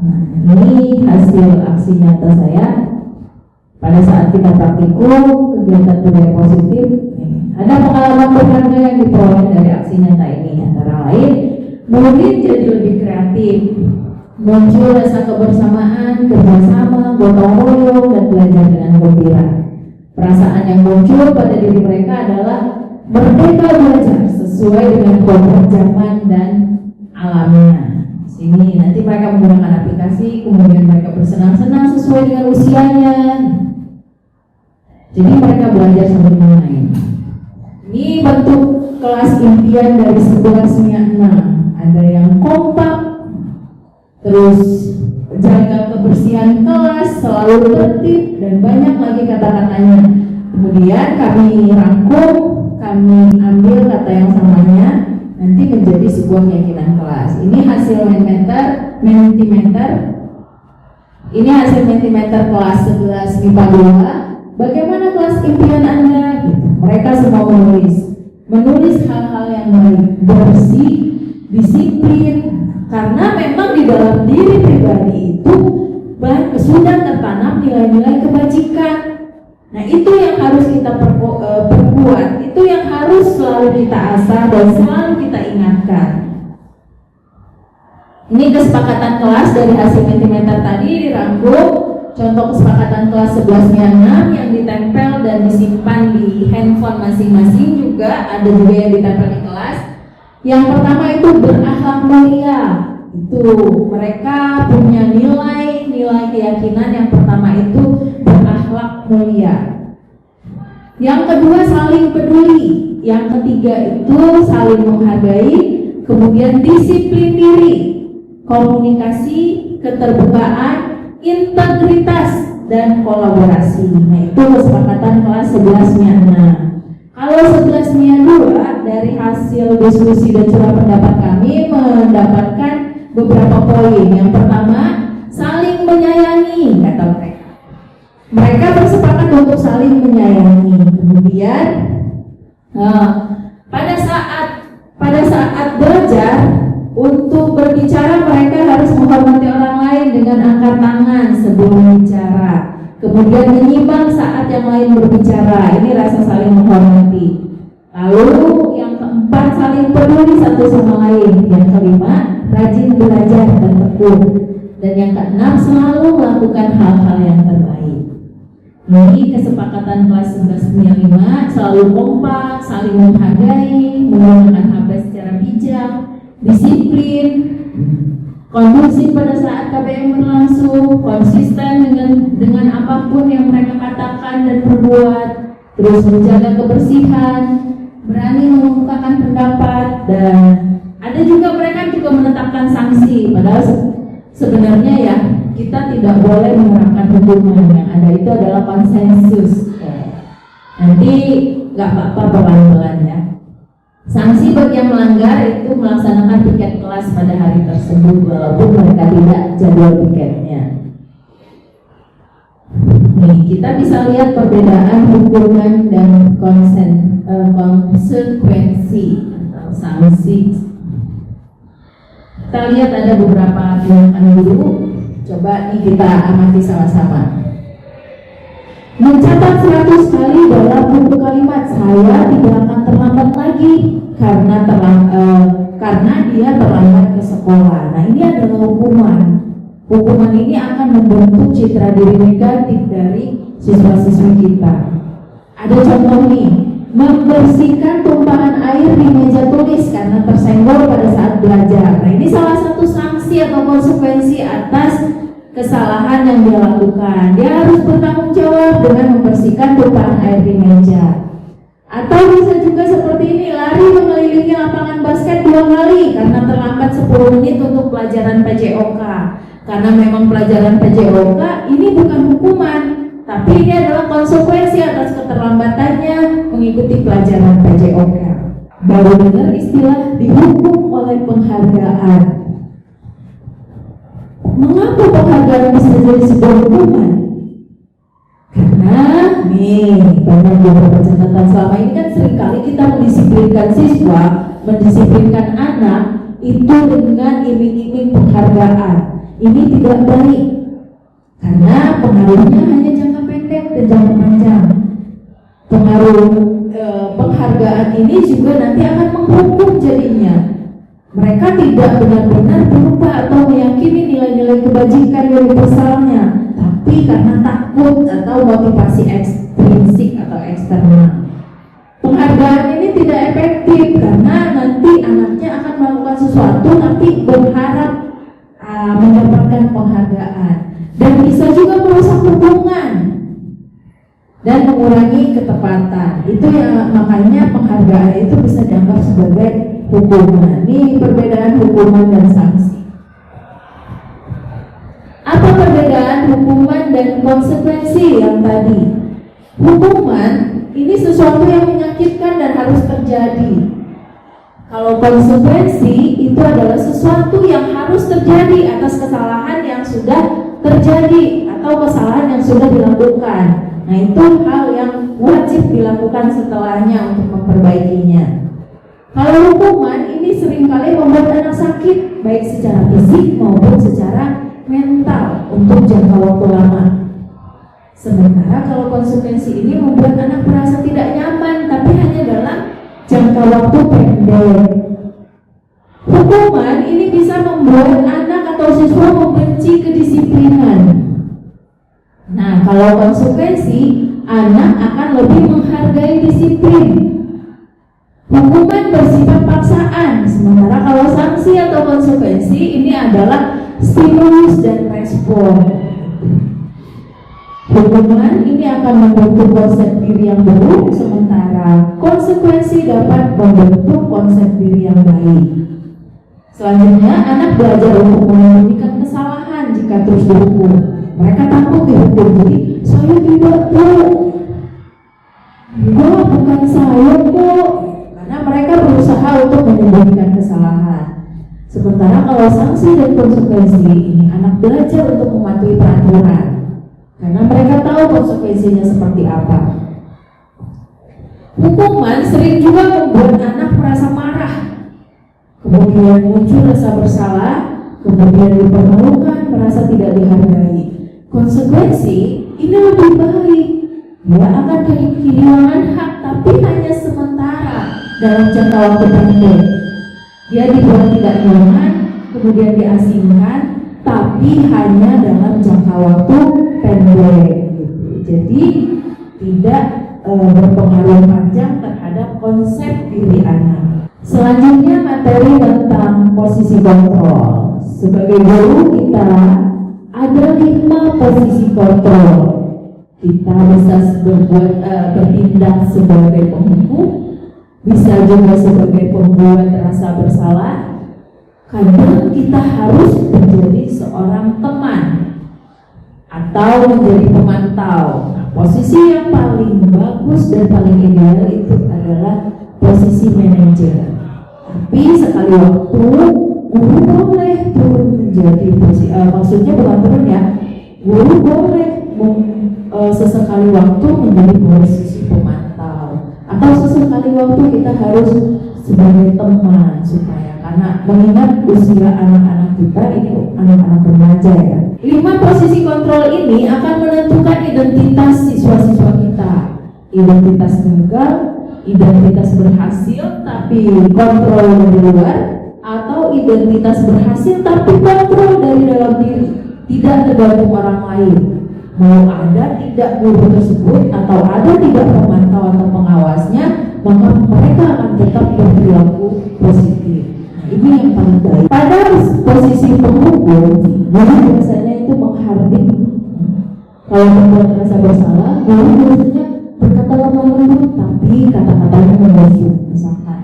Nah, ini hasil aksi nyata saya pada saat kita praktikum kegiatan budaya positif. Ada pengalaman berharga yang diperoleh dari aksi nyata ini, antara lain murid jadi lebih kreatif, muncul rasa kebersamaan, kerjasama, gotong royong, dan belajar dengan gembira. Perasaan yang muncul pada diri mereka adalah merdeka belajar sesuai dengan kodrat zaman dan alamnya. Sini nanti mereka menggunakan aplikasi, kemudian mereka bersenang-senang sesuai dengan usianya. Jadi mereka belajar sambil bermain. Ini bentuk kelas impian dari 11-6. Ada yang kompak, terus jaga kebersihan kelas, selalu tertib, dan banyak lagi kata-katanya. Kemudian kami rangkum, kami ambil kata yang samanya, nanti menjadi sebuah keyakinan kelas. Ini hasil Mentimeter. Ini hasil Mentimeter kelas 11 MIPA 2. Bagaimana kelas impian Anda? Mereka semua menulis hal-hal yang baik, bersih, disiplin, karena memang di dalam diri pribadi itu sudah tertanam nilai-nilai kebajikan. Nah, itu yang harus kita perkuat, itu yang harus selalu kita asah dan selalu kita ingatkan. Ini kesepakatan kelas dari hasil Mentimeter tadi dirangkum. Contoh kesepakatan kelas 11-6 yang ditempel dan disimpan di handphone masing-masing juga ada juga yang ditempel di kelas. Yang pertama itu berakhlak mulia. Itu mereka punya nilai keyakinan. Yang pertama itu berakhlak mulia. Yang kedua saling peduli. Yang ketiga itu saling menghargai. Kemudian disiplin diri, komunikasi, keterbukaan, integritas, dan kolaborasi. Nah, itu kesepakatan kelas 11-6. Kalau 11-2 dari hasil diskusi dan curah pendapat kami mendapatkan beberapa poin. Yang pertama, saling menyayangi, kata mereka. Mereka bersepakat untuk saling menyayangi. Kemudian pada saat belajar, untuk berbicara mereka harus menghormati orang lain dengan angkat tangan sebelum bicara. Kemudian menyimak saat yang lain berbicara. Ini rasa saling menghormati. Lalu yang keempat, saling peduli satu sama lain. Yang kelima, rajin belajar dan tekun. Dan yang keenam, selalu melakukan hal-hal yang terbaik. Ini kesepakatan kelas 11-5, selalu kompak, saling menghargai, menggunakan HP secara bijak, disiplin, kondusif pada saat KBM berlangsung, konsisten dengan apapun yang mereka katakan dan perbuat, terus menjaga kebersihan, berani mengemukakan pendapat, dan ada juga mereka juga menetapkan sanksi. Padahal sebenarnya ya kita tidak boleh menerapkan hukuman, yang ada itu adalah konsensus. Nanti nggak apa-apa pelan-pelan ya. Sanksi bagi yang melanggar itu melaksanakan piket kelas pada hari tersebut walaupun mereka tidak jadwal piketnya. Nih, kita bisa lihat perbedaan hukuman dan konsekuensi atau sanksi. Kita lihat ada beberapa tindakan guru. Coba nih kita amati sama-sama. Mencatat 100 kali dalam buku kalimat, saya tidak akan terlambat lagi karena dia terlambat ke sekolah. Nah, ini adalah hukuman. Hukuman ini akan membentuk citra diri negatif dari siswa-siswi kita. Ada contoh nih, membersihkan tumpahan air di meja tulis karena tersenggol pada saat belajar. Nah, ini salah satu sanksi atau konsekuensi atas kesalahan yang dia lakukan. Dia harus bertanggung jawab dengan membersihkan tumpahan air di meja. Atau bisa juga seperti ini, lari mengelilingi lapangan basket 2 kali karena terlambat 10 menit untuk pelajaran PJOK. Karena memang pelajaran PJOK ini bukan hukuman, tapi ini adalah konsekuensi atas keterlambatannya mengikuti pelajaran PJOK. Baru dengar istilah dihukum oleh penghargaan. Mengapa penghargaan bisa jadi sebuah hukuman? Karena nih, banyak beberapa catatan selama ini kan seringkali kita mendisiplinkan siswa, mendisiplinkan anak itu dengan iming-iming penghargaan. Ini tidak baik, karena pengaruhnya hanya jangka pendek dan jangka panjang. Pengaruh penghargaan ini juga nanti akan menghukum jadinya. Mereka tidak benar-benar berubah atau meyakini nilai-nilai kebajikan universalnya, tapi karena takut atau motivasi ekstrinsik atau eksternal. Penghargaan ini tidak efektif karena nanti anaknya akan melakukan sesuatu tapi berharap mendapatkan penghargaan, dan bisa juga merusak hubungan dan mengurangi ketepatan. Itu yang makanya penghargaan itu bisa dianggap sebagai hukuman. Ini perbedaan hukuman dan sanksi. Apa perbedaan hukuman dan konsekuensi yang tadi? Hukuman ini sesuatu yang menyakitkan dan harus terjadi. Kalau konsekuensi itu adalah sesuatu yang harus terjadi atas kesalahan yang sudah terjadi atau kesalahan yang sudah dilakukan. Nah, itu hal yang wajib dilakukan setelahnya untuk memperbaikinya. Kalau hukuman ini seringkali membuat anak sakit, baik secara fisik maupun secara mental untuk jangka waktu lama. Sementara kalau konsekuensi ini membuat anak merasa tidak nyaman, tapi hanya dalam jangka waktu pendek. Hukuman ini bisa membuat anak atau siswa membenci kedisiplinan. Nah, kalau konsekuensi, anak akan lebih menghargai disiplin. Hukuman bersifat paksaan, sementara kalau sanksi atau konsekuensi ini adalah stimulus dan respon. Hukuman ini akan membentuk konsep diri yang buruk, sementara konsekuensi dapat membentuk konsep diri yang baik. Selanjutnya, anak belajar untuk menyembunyikan kesalahan jika terus dihukum. Mereka takut dihukum, jadi saya tidak tahu, enggak, bukan saya kok. Karena mereka berusaha untuk menyembunyikan kesalahan. Sementara kalau sanksi dan konsekuensi ini, anak belajar untuk mematuhi peraturan, karena mereka tahu konsekuensinya seperti apa. Hukuman sering juga membuat anak merasa marah, kemudian muncul rasa bersalah, kemudian dipermalukan, merasa tidak dihargai. Konsekuensi ini lebih baik, dia akan kehilangan hak tapi hanya sementara dalam jangka waktu pendek. Dia dibuat tidak nyaman, kemudian diasingkan, tapi hanya dalam jangka waktu pendek. Jadi tidak berpengaruh panjang terhadap konsep diri anak. Selanjutnya materi tentang posisi kontrol. Sebagai guru kita ada 5 posisi kontrol. Kita bisa bertindak sebagai penghukum, bisa juga sebagai pembuat rasa bersalah. Kadang kita harus menjadi seorang teman atau menjadi pemantau. Nah, posisi yang paling bagus dan paling ideal itu adalah posisi manajer. Tapi sekali waktu guru boleh turun menjadi posisi, maksudnya bukan turun ya, guru boleh sesekali waktu menjadi posisi pemantau, atau sesekali waktu kita harus sebagai teman, supaya karena mengingat usia anak-anak kita ini anak-anak remaja ya. 5 posisi kontrol ini akan menentukan identitas siswa-siswa kita. Identitas gagal, identitas berhasil tapi kontrol dari luar, atau identitas berhasil tapi kontrol dari dalam diri, tidak tergantung orang lain. Mau ada tidak guru tersebut atau ada tidak pemantau atau pengawasnya, maka mereka akan tetap berperilaku positif. Nah, ini yang paling baik. Pada posisi penghukum, guru biasanya itu menghardik. Kalau membuat rasa bersalah, guru biasanya berkata lemah lembut, tapi kata-katanya membusuk. Misalkan,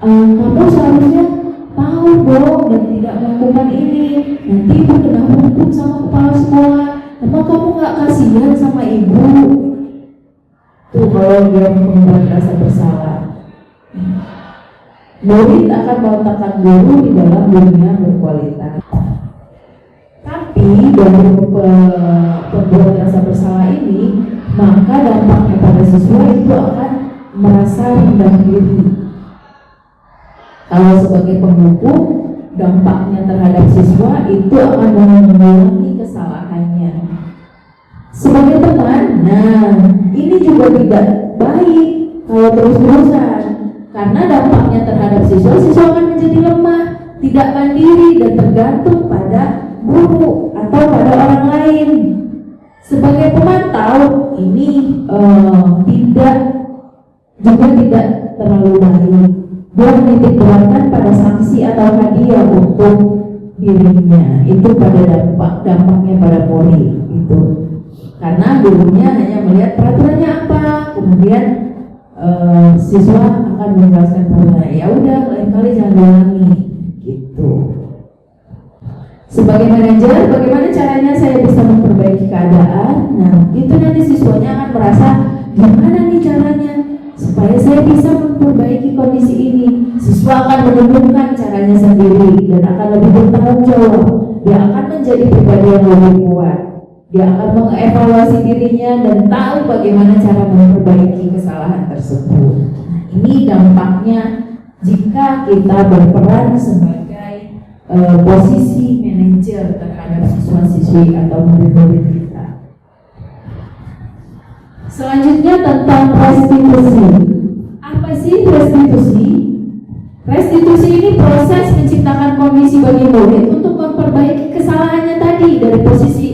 kamu seharusnya tahu dong dan tidak melakukan ini, nanti ibu kena hukum sama kepala sekolah. Emang kamu nggak kasihan sama ibu? Tuh kalau dia membuat rasa bersalah, murid akan meletakkan guru di dalam dunia berkualitas. Tapi dari pembuat rasa bersalah ini, maka dampaknya pada siswa itu akan merasa rendah diri. Kalau sebagai penghukum, dampaknya terhadap siswa itu akan mengulangi kesalahannya. Sebagai teman, nah ini juga tidak baik kalau terus-terusan, karena dampaknya terhadap siswa akan menjadi lemah, tidak mandiri dan tergantung pada guru atau pada orang lain. Sebagai pemantau, ini tidak terlalu baik. Dia menitik beratkan pada sanksi atau hadiah untuk dirinya, itu pada dampaknya pada murid itu. Karena gurunya hanya melihat peraturannya apa, kemudian siswa akan menjelaskan peraturannya. Ya udah, lain kali jangan diulangi, gitu. Sebagai manajer, bagaimana caranya saya bisa memperbaiki keadaan? Nah, itu nanti siswanya akan merasa gimana nih caranya supaya saya bisa memperbaiki kondisi ini. Siswa akan menemukan caranya sendiri dan akan lebih bertanggung jawab. Dia akan menjadi pribadi yang lebih kuat. Dia akan mengevaluasi dirinya dan tahu bagaimana cara memperbaiki kesalahan tersebut. Nah, ini dampaknya jika kita berperan sebagai posisi manajer terhadap siswa-siswi atau murid-murid kita. Selanjutnya tentang restitusi. Apa sih restitusi? Restitusi ini proses menciptakan kondisi bagi murid untuk memperbaiki kesalahannya tadi dari posisi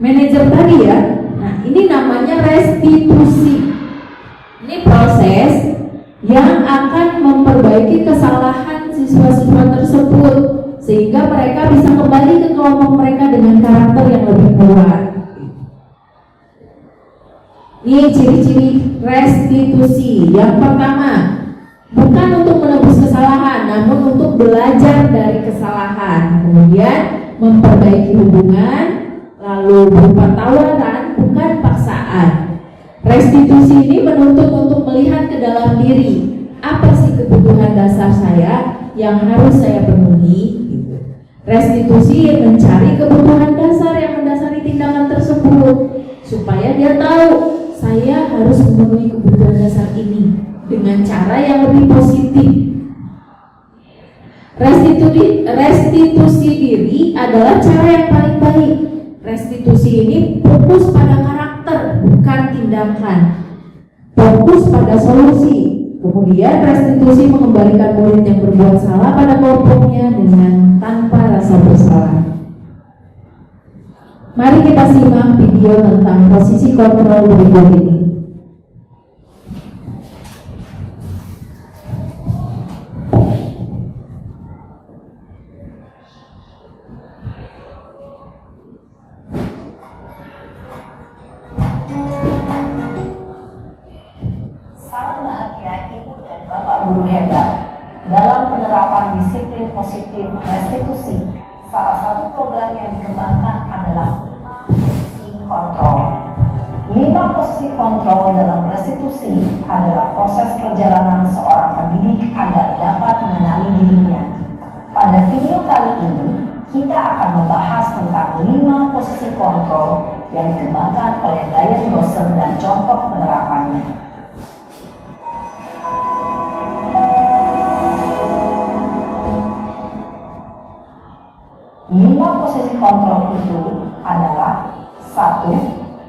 manajer tadi ya. Nah, ini namanya restitusi. Ini proses yang akan memperbaiki kesalahan siswa-siswa tersebut sehingga mereka bisa kembali ke kelompok mereka dengan karakter yang lebih kuat. Ini ciri-ciri restitusi. Yang pertama, bukan untuk menebus kesalahan, namun untuk belajar dari kesalahan. Kemudian memperbaiki hubungan, lalu berupa tawaran, bukan paksaan. Restitusi ini menuntut untuk melihat ke dalam diri. Apa sih kebutuhan dasar saya yang harus saya penuhi? Restitusi mencari kebutuhan dasar yang mendasari tindakan tersebut, supaya dia tahu saya harus memenuhi kebutuhan dasar ini dengan cara yang lebih positif. Restitusi diri adalah cara yang paling baik. Restitusi ini fokus pada karakter, bukan tindakan. Fokus pada solusi. Kemudian restitusi mengembalikan murid yang berbuat salah pada kelompoknya dengan tanpa rasa bersalah. Mari kita simak video tentang posisi kontrol berikut ini. Guru hebat dalam penerapan disiplin positif restitusi. Salah satu program yang dikembangkan adalah posisi kontrol. 5 posisi kontrol dalam restitusi adalah proses perjalanan seorang pendidik agar dapat mengenali dirinya. Pada video kali ini, kita akan membahas tentang 5 posisi kontrol yang dikembangkan oleh Diane Dawson dan contoh penerapannya. posisi kontrol itu adalah 1.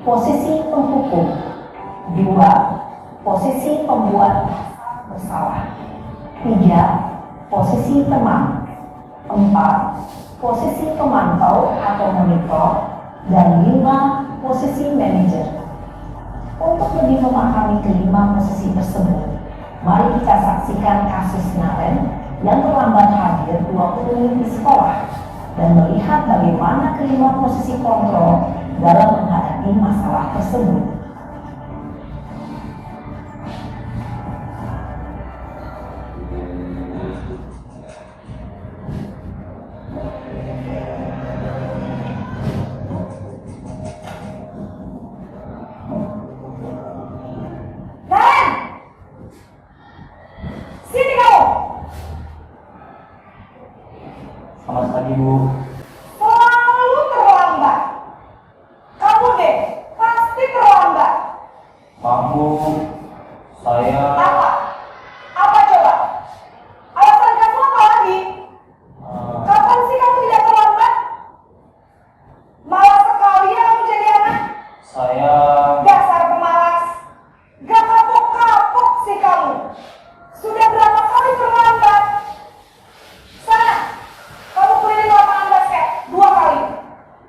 Posisi penghukum, 2. Posisi pembuat bersalah, 3. Posisi teman, 4. Posisi pemantau atau monitor, dan 5. Posisi manajer. Untuk lebih memahami kelima posisi tersebut, mari kita saksikan kasus Naren yang terlambat hadir 20 menit di sekolah dan melihat bagaimana kelima posisi kontrol dalam menghadapi masalah tersebut. Selamat pagi, Bu. Selalu terlambat. Kamu deh, pasti terlambat. Maaf, Bu. Saya... Apa? Apa coba? Alasan kamu apa lagi? Kapan sih kamu tidak terlambat? Malas sekali ya kamu jadi anak. Saya... Dasar pemalas. Gak kapok-kapok sih kamu. Sudah berapa kali terlambat? Sana, kamu keliling lapangan basket 2 kali.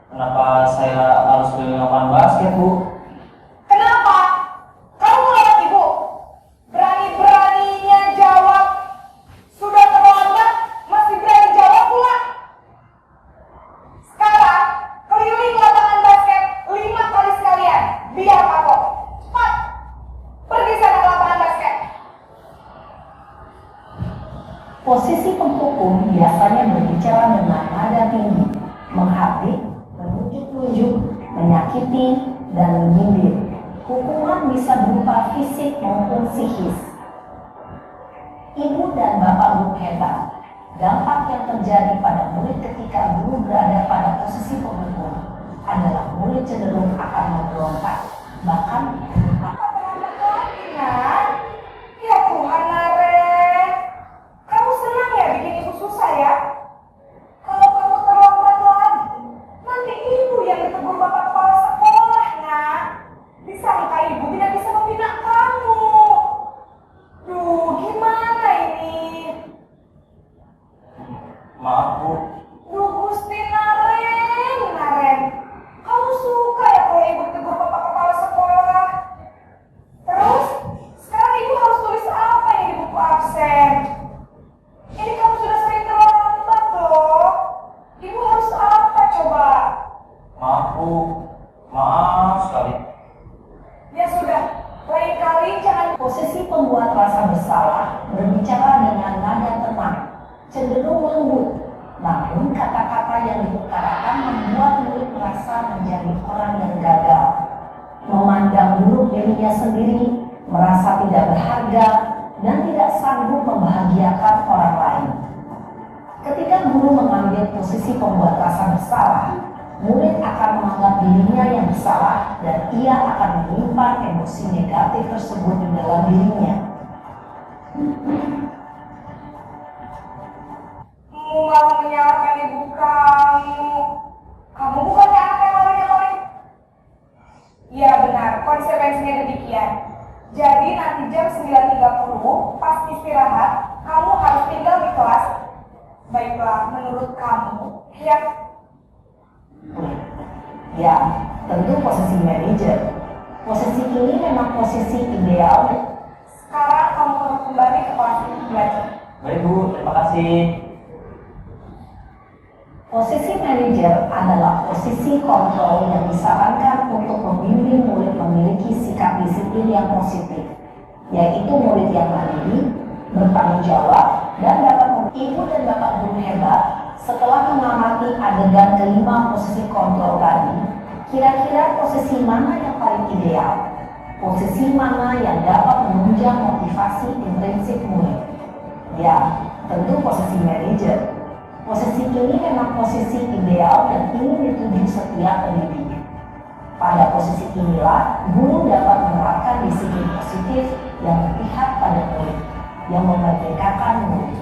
Kenapa saya harus keliling lapangan basket, Bu? Kenapa? Kamu melawan ibu? Berani-beraninya jawab. Sudah terlambat, masih berani jawab pula. Sekarang, keliling lapangan basket 5 kali sekalian. Biar kapok. Cepat. Pergi sana ke lapangan basket. Posisi penghukum biasanya berbicara dengan nada tinggi, menghardik, menunjuk-nunjuk, menyakiti, dan menyindir. Hukuman bisa berupa fisik maupun psikis. Ibu dan bapak guru hebat. Dampak yang terjadi pada murid ketika guru berada pada posisi penghukum adalah murid cenderung akan memberontak, bahkan Terlambat lagi, Nak. Ya Tuhan, Naren. Kamu senang ya bikin ibu susah ya? Kalau kamu terlambat lagi, nanti ibu yang ditegur bapak kepala sekolah, Nak. Disangka ibu tidak bisa membina kamu. Duh, gimana ini? Maaf, Bu. Duh, Gusti Naren. Kamu suka ya kalau ibu ditegur bapak kepala sekolah? Terus, sekarang ibu harus tulis apa ini di buku absen? Ini kamu sudah sering terlambat loh. Ibu harus apa coba? Maaf, Bu. Maaf sekali. Ya sudah, lain kali jangan. posisi pembuat rasa bersalah berbicara dengan nada tenang, cenderung lembut. Namun kata-kata yang diutarakan membuat murid merasa menjadi orang yang gagal, memandang buruk dirinya sendiri, merasa tidak berharga, dan tidak sanggup membahagiakan orang lain. Ketika guru mengambil posisi pembuat rasa bersalah, murid akan menganggap dirinya yang bersalah dan ia akan menyimpan emosi negatif tersebut di dalam dirinya. Malah menyalahkan ibu kamu. Kamu bukannya anak yang malu nyalain? Iya benar, konsekuensinya demikian. Jadi nanti jam 9.30 pas istirahat, kamu harus tinggal di kelas. Baiklah, menurut kamu, Ya, tentu posisi manajer. Posisi ini memang posisi ideal. sekarang kamu harus kembali ke kelas belajar. Baik, Bu. Terima kasih. Posisi manajer adalah posisi kontrol yang disarankan untuk membimbing murid memiliki sikap disiplin yang positif, yaitu murid yang mandiri, bertanggung jawab, dan dapat ibu dan bapak guru hebat. Setelah mengamati adegan kelima posisi kontrol tadi, kira-kira posisi mana yang paling ideal? Posisi mana yang dapat menunjang motivasi intrinsik murid? Ya, tentu posisi manajer. Posisi ini memang posisi ideal dan ingin dituju setiap pendidik. Pada posisi inilah, guru dapat menerapkan disiplin positif yang berpihak pada murid, yang memerdekakan murid.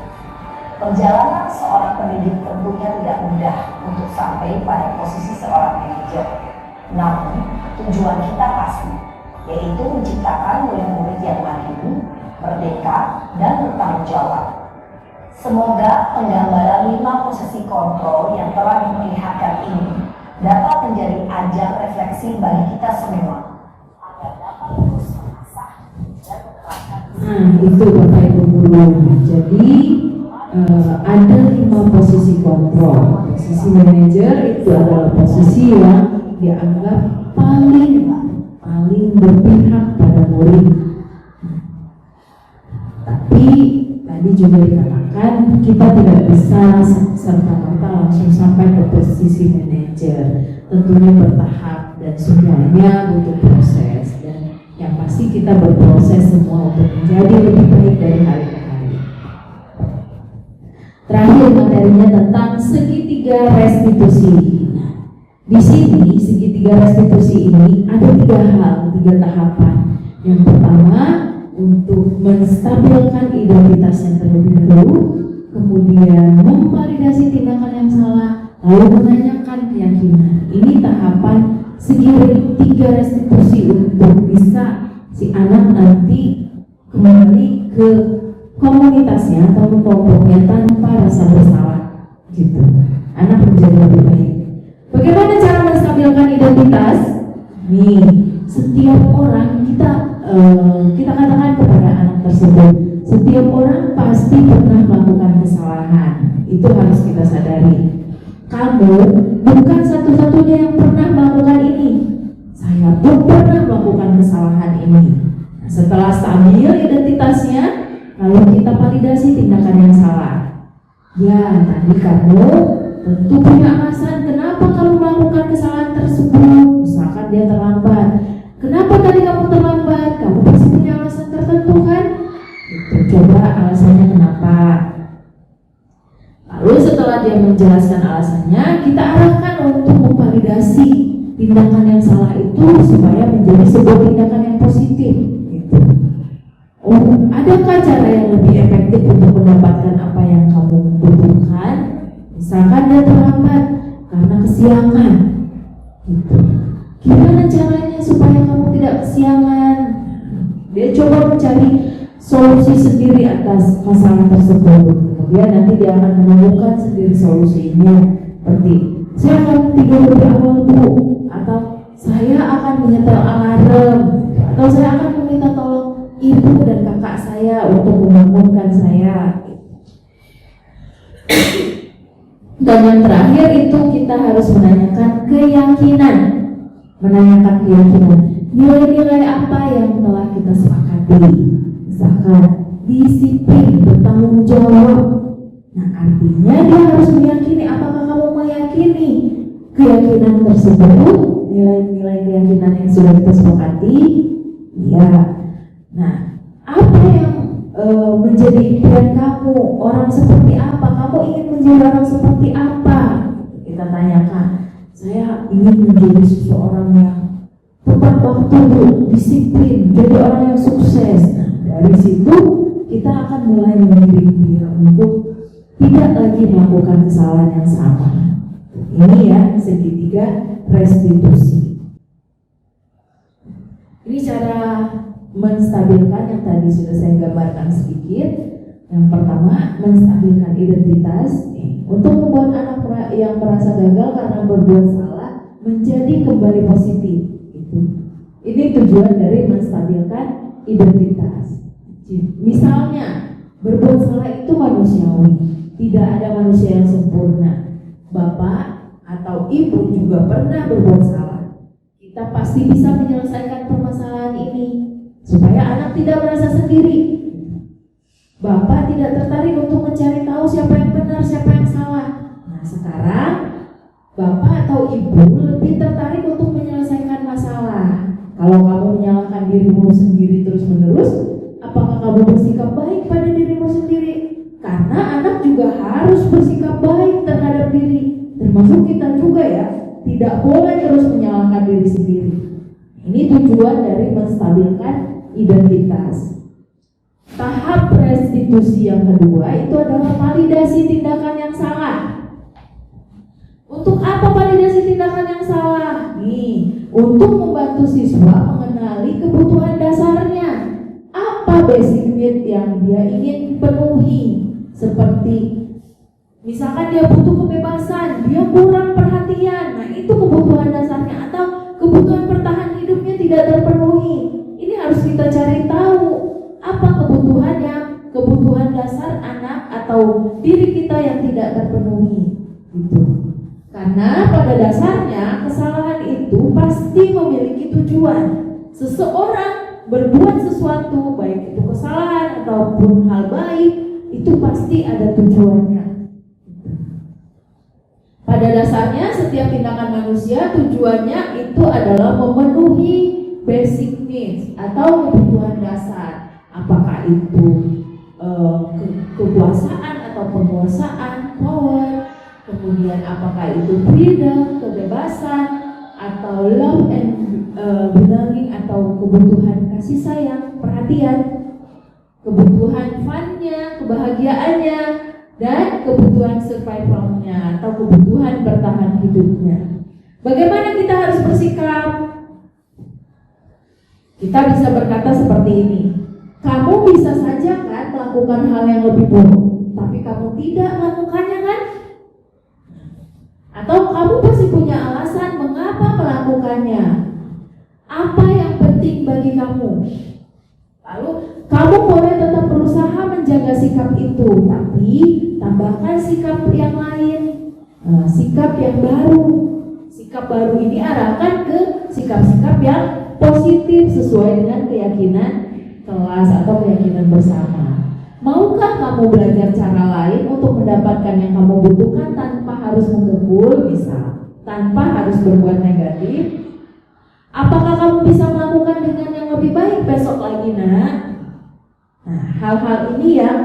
Perjalanan seorang pendidik tentunya tidak mudah untuk sampai pada posisi seorang manajer. Namun, tujuan kita pasti, yaitu menciptakan murid-murid yang mandiri, merdeka, dan bertanggung jawab. Semoga penggambaran 5 posisi kontrol yang telah diperlihatkan ini dapat menjadi ajang refleksi bagi kita semua agar dapat terus mengasah dan menerapkan. Itu Bapak Ibu Guru. Jadi ada 5 posisi kontrol. Posisi manajer itu adalah posisi yang dianggap paling berpihak pada murid. Tapi tadi juga dikatakan kita tidak bisa serta-merta langsung sampai ke posisi manajer. Tentunya bertahap dan semuanya butuh proses, dan yang pasti kita berproses semua untuk menjadi lebih baik dari hari ke hari. Terakhir materinya tentang segitiga restitusi. Di sini segitiga restitusi ini ada 3 tahapan. Yang pertama, untuk menstabilkan identitasnya terlebih dahulu, kemudian memvalidasi tindakan yang salah, lalu menanyakan keyakinan. Ini tahapan segi 3 restitusi untuk bisa si anak nanti kembali ke komunitasnya atau kelompoknya tanpa rasa bersalah, gitu. Anak menjadi lebih baik. Bagaimana cara menstabilkan identitas? Nih, setiap orang kita katakan kepada anak tersebut, setiap orang pasti pernah melakukan kesalahan. Itu harus kita sadari. Kamu bukan satu-satunya yang pernah melakukan ini. Saya pun pernah melakukan kesalahan ini. Nah, setelah stabil identitasnya, lalu kita validasi tindakan yang salah. Ya, tadi kamu tentu punya alasan kenapa kamu melakukan kesalahan tersebut. Misalkan dia terlambat. Kenapa tadi kamu terlambat? Kamu pasti punya alasan tertentu kan? Itu, coba alasannya kenapa. Lalu setelah dia menjelaskan alasannya, kita arahkan untuk memvalidasi tindakan yang salah itu supaya menjadi sebuah tindakan yang positif. Gitu. Oh, adakah cara yang lebih efektif untuk mendapatkan apa yang kamu butuhkan? Misalkan dia terlambat karena kesiangan. Gitu. Gimana caranya supaya kamu tidak kesiangan? Dia coba mencari solusi sendiri atas masalah tersebut. Kemudian nanti dia akan menemukan sendiri solusinya. Seperti, saya akan tidur lebih awal dulu, atau saya akan menyetel alarm, atau saya akan meminta tolong ibu dan kakak saya untuk membangunkan saya. Dan yang terakhir itu kita harus menanyakan keyakinan. Nilai-nilai apa yang telah kita sepakati. Misalkan disiplin, bertanggung jawab. Nah, artinya dia harus meyakini. Apakah kamu meyakini keyakinan tersebut, nilai-nilai keyakinan yang sudah kita sepakati? Ya. Nah, apa yang menjadi impian kamu? Orang seperti apa? Kamu ingin menjadi orang seperti apa? Kita tanyakan. Saya ingin menjadi seseorang yang tepat waktu, disiplin, jadi orang yang sukses. Nah, dari situ kita akan mulai mendidik dia untuk tidak lagi melakukan kesalahan yang sama. Ini ya segitiga restitusi. Ini cara menstabilkan yang tadi sudah saya gambarkan sedikit. Yang pertama, menstabilkan identitas untuk membuat anak yang merasa gagal karena berbuat salah menjadi kembali positif. Ini tujuan dari menstabilkan identitas. Misalnya, berbuat salah itu manusiawi. Tidak ada manusia yang sempurna. Bapak atau ibu juga pernah berbuat salah. Kita pasti bisa menyelesaikan permasalahan ini supaya anak tidak merasa sendiri. Bapak tidak tertarik untuk mencari tahu siapa yang benar, siapa yang salah. Nah, sekarang Bapak atau ibu lebih tertarik untuk menyelesaikan masalah. Kalau kamu menyalahkan dirimu sendiri terus-menerus, apakah kamu bersikap baik pada dirimu sendiri? Karena anak juga harus bersikap baik terhadap diri, termasuk kita juga ya. Tidak boleh terus menyalahkan diri sendiri. Ini tujuan dari menstabilkan identitas. tahap restitusi yang kedua itu adalah validasi tindakan yang salah. Untuk apa validasi tindakan yang salah? Nih, untuk membantu siswa mengenali kebutuhan dasarnya. Apa basic need yang dia ingin penuhi? Seperti misalkan dia butuh kebebasan, dia kurang perhatian. Nah, itu kebutuhan dasarnya. Atau kebutuhan bertahan hidupnya tidak terpenuhi. Ini harus kita cari tahu apa kebutuhannya, kebutuhan dasar anak atau diri kita yang tidak terpenuhi. Gitu. Karena pada dasarnya kesalahan itu pasti memiliki tujuan. Seseorang berbuat sesuatu, baik itu kesalahan ataupun hal baik, itu pasti ada tujuannya. Pada dasarnya setiap tindakan manusia tujuannya itu adalah memenuhi basic needs atau kebutuhan dasar. Apakah itu kekuasaan atau penguasaan, power, kemudian apakah itu freedom, kebebasan, atau love and belonging atau kebutuhan kasih sayang, perhatian, kebutuhan fun-nya, kebahagiaannya, dan kebutuhan survival-nya atau kebutuhan bertahan hidupnya. Bagaimana kita harus bersikap? Kita bisa berkata seperti ini, kamu bisa saja kan melakukan hal yang lebih buruk, tapi kamu tidak melakukannya kan? Atau kamu pasti punya alasan mengapa melakukannya. Apa yang penting bagi kamu? Lalu kamu boleh tetap berusaha menjaga sikap itu, tapi tambahkan sikap yang lain, sikap yang baru. Sikap baru ini arahkan ke sikap-sikap yang positif sesuai dengan keyakinan kelas atau keyakinan bersama. Maukah kamu belajar cara lain untuk mendapatkan yang kamu butuhkan tanpa harus memukul, misal, tanpa harus berbuat negatif? Apakah kamu bisa melakukan dengan yang lebih baik besok lagi, nak? Nah, hal-hal ini yang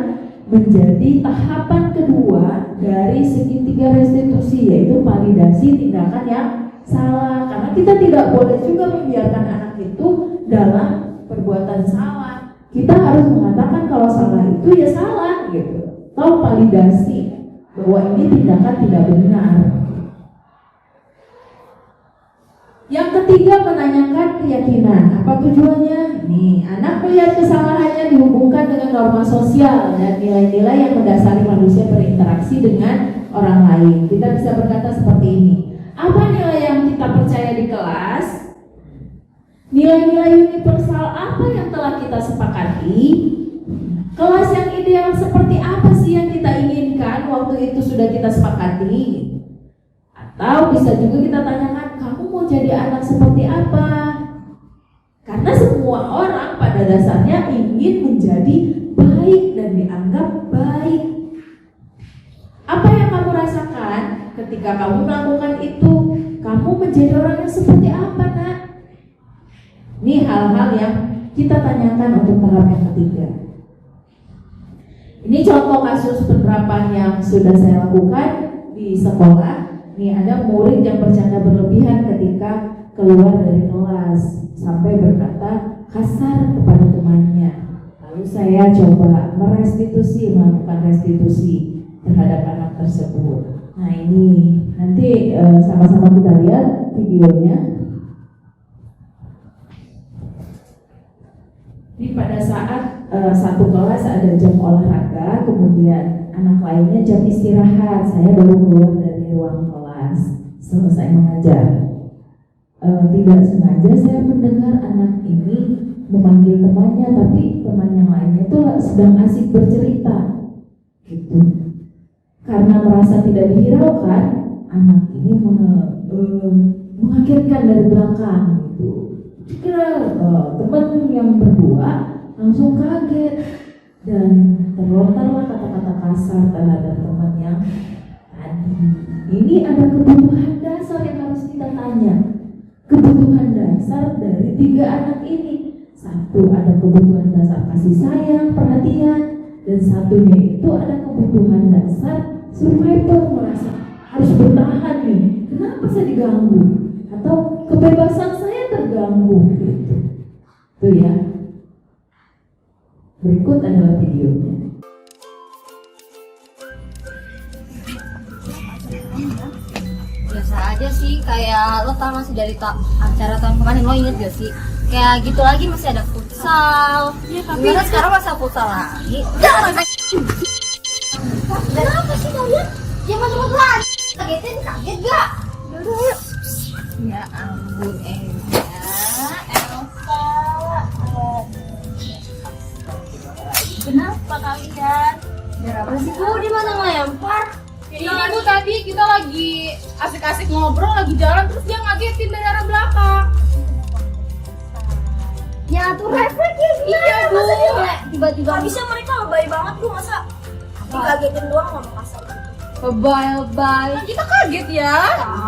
menjadi tahapan kedua dari segitiga restitusi, yaitu validasi tindakan yang salah. Karena kita tidak boleh juga membiarkan anak itu dalam perbuatan salah. Kita harus mengatakan kalau salah itu ya salah gitu. Atau validasi bahwa ini tindakan tidak benar. Yang ketiga, menanyakan keyakinan. Apa tujuannya? Nih, anak melihat kesalahannya dihubungkan dengan norma sosial dan nilai-nilai yang mendasari manusia berinteraksi dengan orang lain. Kita bisa berkata seperti ini. Apa nilai yang kita percaya di kelas? Nilai-nilai universal apa yang telah kita sepakati? Kelas yang ideal seperti apa sih yang kita inginkan waktu itu sudah kita sepakati? Atau bisa juga kita tanyakan, kamu mau jadi anak seperti apa? Karena semua orang pada dasarnya ingin menjadi baik dan dianggap baik. Apa yang kamu rasakan ketika kamu melakukan itu? Kamu menjadi orang yang seperti apa, nak? Ini hal-hal yang kita tanyakan untuk tahap yang ketiga. Ini contoh kasus penerapan yang sudah saya lakukan di sekolah. Ini ada murid yang bercanda berlebihan ketika keluar dari kelas sampai berkata kasar kepada temannya. Lalu saya coba melakukan restitusi terhadap anak tersebut. Nah, ini nanti sama-sama kita lihat videonya. Jadi pada saat satu kelas ada jam olahraga, kemudian anak lainnya jam istirahat. Saya baru keluar dari ruang kelas selesai mengajar. Tidak sengaja saya mendengar anak ini memanggil temannya, tapi teman yang lainnya itu sedang asik bercerita, gitu. Karena merasa tidak dihiraukan, anak ini mengagetkan dari belakang, gitu. Kira teman yang berdua langsung kaget dan terlontarlah kata-kata kasar terhadap teman yang tadi. Ini ada kebutuhan dasar yang harus kita tanya. Kebutuhan dasar dari tiga anak ini. Satu, ada kebutuhan dasar kasih sayang, perhatian, dan satunya itu ada kebutuhan dasar survival, merasa harus bertahan nih. Kenapa saya diganggu? Atau kebebasan saya terganggu, gitu. Itu ya. Berikut adalah videonya. Biasa aja sih, kayak lo tau masih dari acara tahun kemarin, lo inget gak sih? Kayak gitu lagi masih ada futsal. Ya, tapi gimana sekarang masa futsal lagi? Kenapa sih kalian? Ya masuk lagi. Kagetin, kaget gak? Yaudah, yuk. Ya ampun, Elsa. Kenapa kalian? Berapa sih? Di mana ngelempar? Ini Bu, tadi kita lagi asik-asik ngobrol, lagi jalan, terus dia ngagetin dari arah belakang. Ya tuh refleks ya. Iya Bu. Tiba-tiba Habisnya mereka lebay banget Bu, masa dikagetin doang ngomong kasar. lebay. Kan kita kaget ya.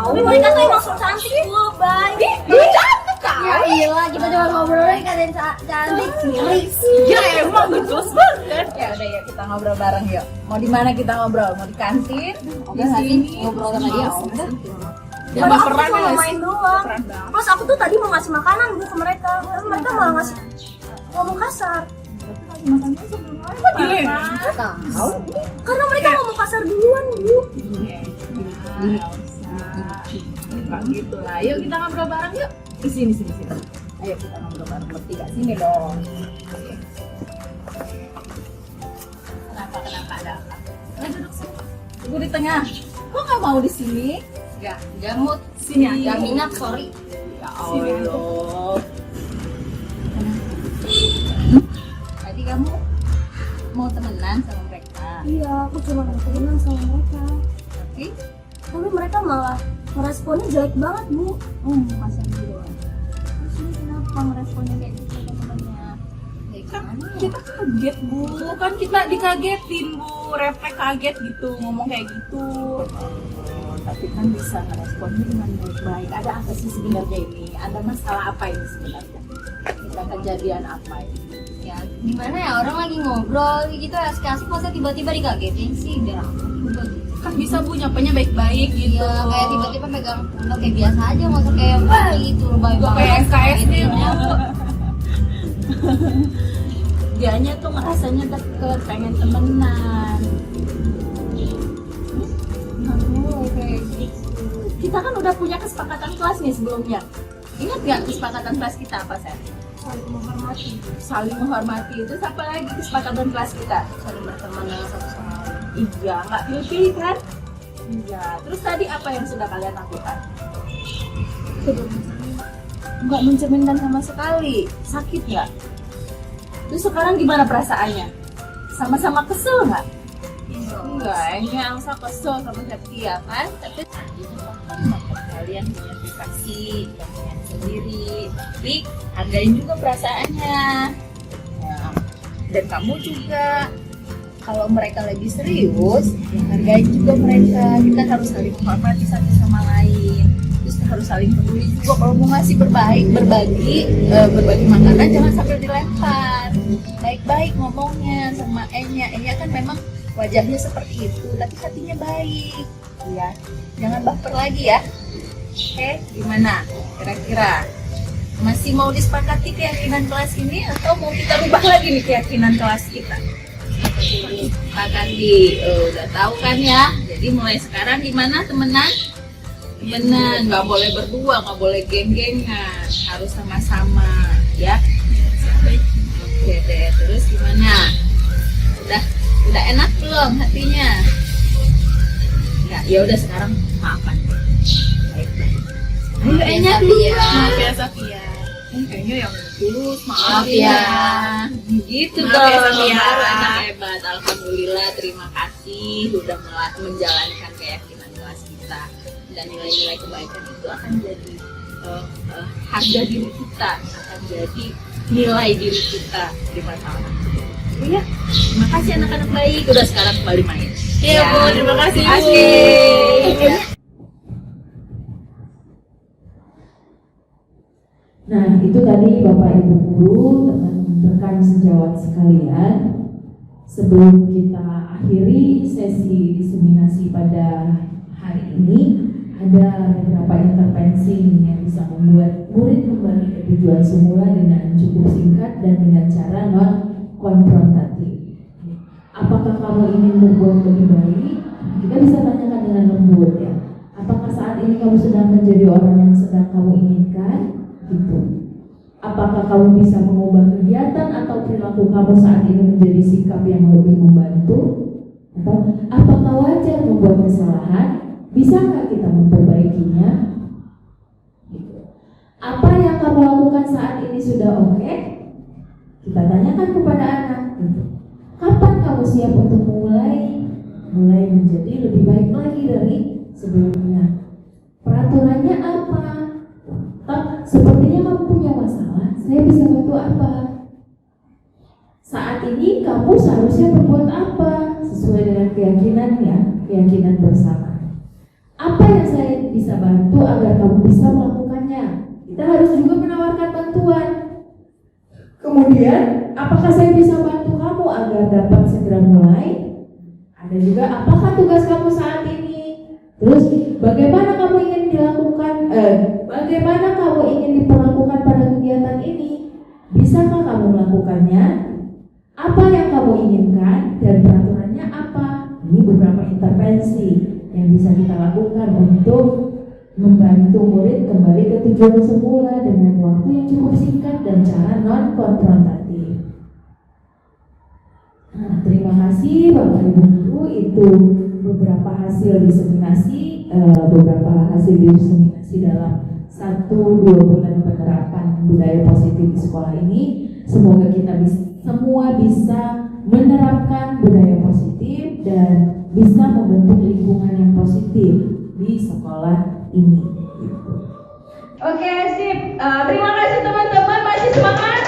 Tapi mereka tuh emang so cantik Bu, lebay. Dia cantik kan? Ya iya, kita cuma ngobrolnya katain cantik, sirik. Ya emang gedos banget. Ya udah ya, kita ngobrol bareng yuk. Mau di mana kita ngobrol? Mau di kantin? Di sini Ngobrol sama dia, udah. Ya baperan cuma ya main doang. Terus aku tuh tadi mau ngasih makanan Bu ke mereka, tapi mereka malah ngasih ngomong kasar. Tahu? Karena mereka ngomong kasar duluan Bu. Enggak gitu lah. Yuk kita ngobrol bareng yuk. Di sini. Ayo kita ngobrol bareng bertiga. Sini dong. Kenapa ada apa? Duduk sini. Ibu di tengah. Kok nggak mau di sini? Enggak mood. Sini aja. Enggak minat, sorry. Ya Allah. Tadi kamu mau temenan sama mereka. Iya, aku cuma mau temenan sama mereka. Tapi mereka malah meresponnya jelek banget Bu. masa gitu. Terus ini kenapa meresponnya kayak gitu teman-temannya? Kan kita kaget Bu, kan kita dikagetin Bu, refleks kaget gitu, ngomong kayak gitu. Tapi kan bisa meresponnya dengan baik-baik. Ada apa sih sebenarnya ini? Ada masalah apa ini sebenarnya? Kita kejadian apa ini? Ya gimana ya, orang lagi ngobrol gitu asik-asik masa tiba-tiba dikagetin sih, biar aku juga gitu. Kan bisa Bu nyapanya baik-baik gitu. Iya, kayak tiba-tiba pegang pundak kayak biasa aja, nggak usah kayak wah gitu, lebay Gua banget. kayak SKS nih Gitu. Bu. Dianya tuh ngerasanya deket, pengen temenan. Kayak gitu. Kita kan udah punya kesepakatan kelas nih sebelumnya. Ingat nggak kesepakatan kelas kita apa, Sen? Saling menghormati itu apa lagi kesepakatan kelas kita? Saling berteman dengan satu sama lain. Iya, nggak pilih-pilih kan? Iya. Terus tadi apa yang sudah kalian lakukan? Nggak mencerminkan sama sekali. Sakit nggak? Terus sekarang gimana perasaannya? Sama-sama kesel nggak? Enggak, ini Elsa kesel sama Septia kan? Tapi kalian punya privasi, kalian sendiri. Tapi hargain juga perasaannya. Ya. Dan kamu juga. Kalau mereka lagi serius, ya hargain juga mereka. Kita harus saling menghormati satu sama lain. Terus harus saling peduli juga. Kalau mau ngasih berbagi makanan jangan sampai dilempar. Baik-baik ngomongnya sama Enya. Enya kan memang wajahnya seperti itu, tapi hatinya baik. Ya, jangan baper lagi ya. Oke, gimana? Kira-kira masih mau disepakati keyakinan kelas ini atau mau kita rubah lagi nih keyakinan kelas kita? Pak Kandi, udah tahu kan ya? Jadi mulai sekarang gimana temenan? Temenan, nggak boleh berdua, nggak boleh geng-gengan, harus sama-sama, ya. Oke deh, terus gimana? Udah enak belum hatinya? Ya udah sekarang maafkan. Baik-baik. Ayo Enya dulu. Maaf ya Safia. Kayaknya yang tulus, maaf ya. Gitu dong. Baru anak hebat. Alhamdulillah, terima kasih sudah menjalankan keyakinan kelas kita. Dan nilai-nilai kebaikan itu akan jadi harga diri kita, akan jadi nilai diri kita di masa nanti. Iya, terima kasih anak-anak baik. Udah sekarang kembali main. Iya Bu, terima kasih Bu. Nah, itu tadi Bapak Ibu Guru, rekan sejawat sekalian. Sebelum kita akhiri sesi diseminasi pada hari ini, ada beberapa intervensi yang bisa membuat murid kembali ke tujuan semula dengan cukup singkat dan dengan cara non konfrontatif. Apakah kamu ingin berbuat lebih baik? Kita bisa tanyakan dengan lembut ya. Apakah saat ini kamu sedang menjadi orang yang sedang kamu inginkan? Gitu. Apakah kamu bisa mengubah kegiatan atau perilaku kamu saat ini menjadi sikap yang lebih membantu? Atau apakah wajar membuat kesalahan? Bisakah kita memperbaikinya? Gitu. Apa yang kamu lakukan saat ini sudah oke? Kita tanyakan kepada anak. Gitu. Kapan kamu siap untuk mulai menjadi lebih baik lagi dari sebelumnya? Peraturannya apa? Sepertinya kamu punya masalah, saya bisa bantu apa? Saat ini kamu seharusnya berbuat apa? Sesuai dengan keyakinan bersama. Apa yang saya bisa bantu agar kamu bisa melakukannya? Kita harus juga menawarkan bantuan. Kemudian, apakah saya bisa bantu kamu agar dapat segera mulai? Ada juga, apakah tugas kamu saat ini? Terus, bagaimana kamu ingin diperlakukan pada kegiatan ini? Bisakah kamu melakukannya? Apa yang kamu inginkan dan peraturannya apa? Ini beberapa intervensi yang bisa kita lakukan untuk membantu murid kembali ke tujuan semula dengan waktu yang cukup singkat dan cara non-konfrontatif. Nah, terima kasih Bapak Ibu Guru, itu beberapa hasil diseminasi dalam 1-2 bulan penerapan budaya positif di sekolah ini. Semoga kita semua bisa menerapkan budaya positif dan bisa membentuk lingkungan yang positif di sekolah ini. Oke, sip. Terima kasih teman-teman. Masih semangat?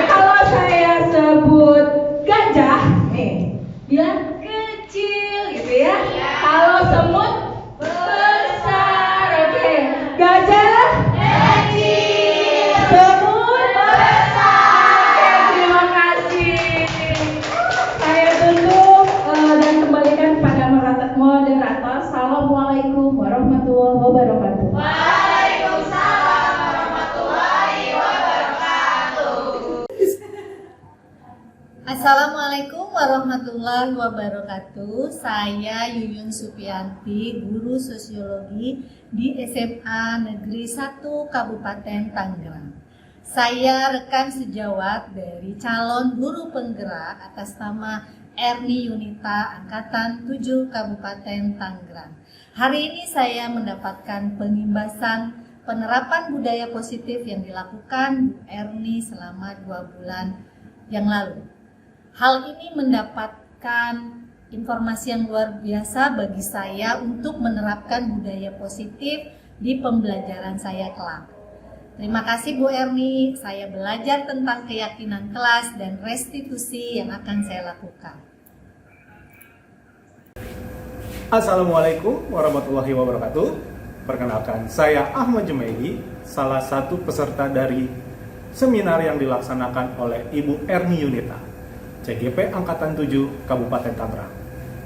Kalau saya sebut gajah, bilang kecil gitu ya. Kalau semut besar, oke. Gajah kecil, semut besar. Terima kasih. Saya tutup dan kembalikan kepada moderator. Assalamualaikum warahmatullahi wabarakatuh. Waalaikumsalam warahmatullahi wabarakatuh. Assalamualaikum warahmatullahi wabarakatuh. Saya Yuyun Supianti, guru sosiologi di SMA Negeri 1 Kabupaten Tangerang. Saya rekan sejawat dari calon guru penggerak atas nama Erni Yunita Angkatan 7 Kabupaten Tangerang. Hari ini saya mendapatkan pengimbasan penerapan budaya positif yang dilakukan Bu Erni selama 2 bulan yang lalu. Hal ini mendapatkan informasi yang luar biasa bagi saya untuk menerapkan budaya positif di pembelajaran saya kelak. Terima kasih Bu Erni, saya belajar tentang keyakinan kelas dan restitusi yang akan saya lakukan. Assalamualaikum warahmatullahi wabarakatuh. Perkenalkan, saya Ahmad Jumaidi, salah satu peserta dari seminar yang dilaksanakan oleh Ibu Erni Yunita, CGP Angkatan 7 Kabupaten Tangerang.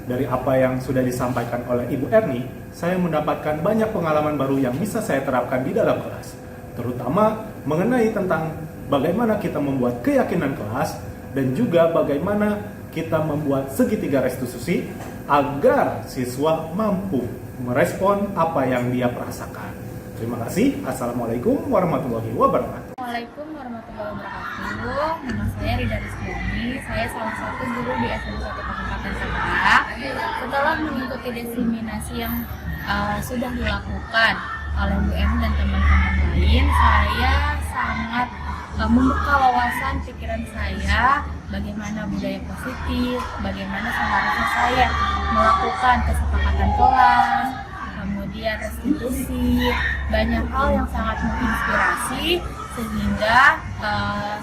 Dari apa yang sudah disampaikan oleh Ibu Erni, saya mendapatkan banyak pengalaman baru yang bisa saya terapkan di dalam kelas, terutama mengenai tentang bagaimana kita membuat keyakinan kelas dan juga bagaimana kita membuat segitiga restitusi agar siswa mampu merespon apa yang dia perasakan. Terima kasih. Assalamualaikum warahmatullahi wabarakatuh. Assalamualaikum warahmatullahi wabarakatuh. Nama saya Rida Rizkyani. Saya salah satu guru di SMA 1 Kabupaten Tangerang. Setelah mengikuti diseminasi yang sudah dilakukan oleh Bu Em dan teman-teman lain, saya sangat membuka wawasan pikiran saya bagaimana budaya positif, bagaimana seharusnya saya melakukan kesepakatan kelas, kemudian restitusi, banyak hal yang sangat menginspirasi sehingga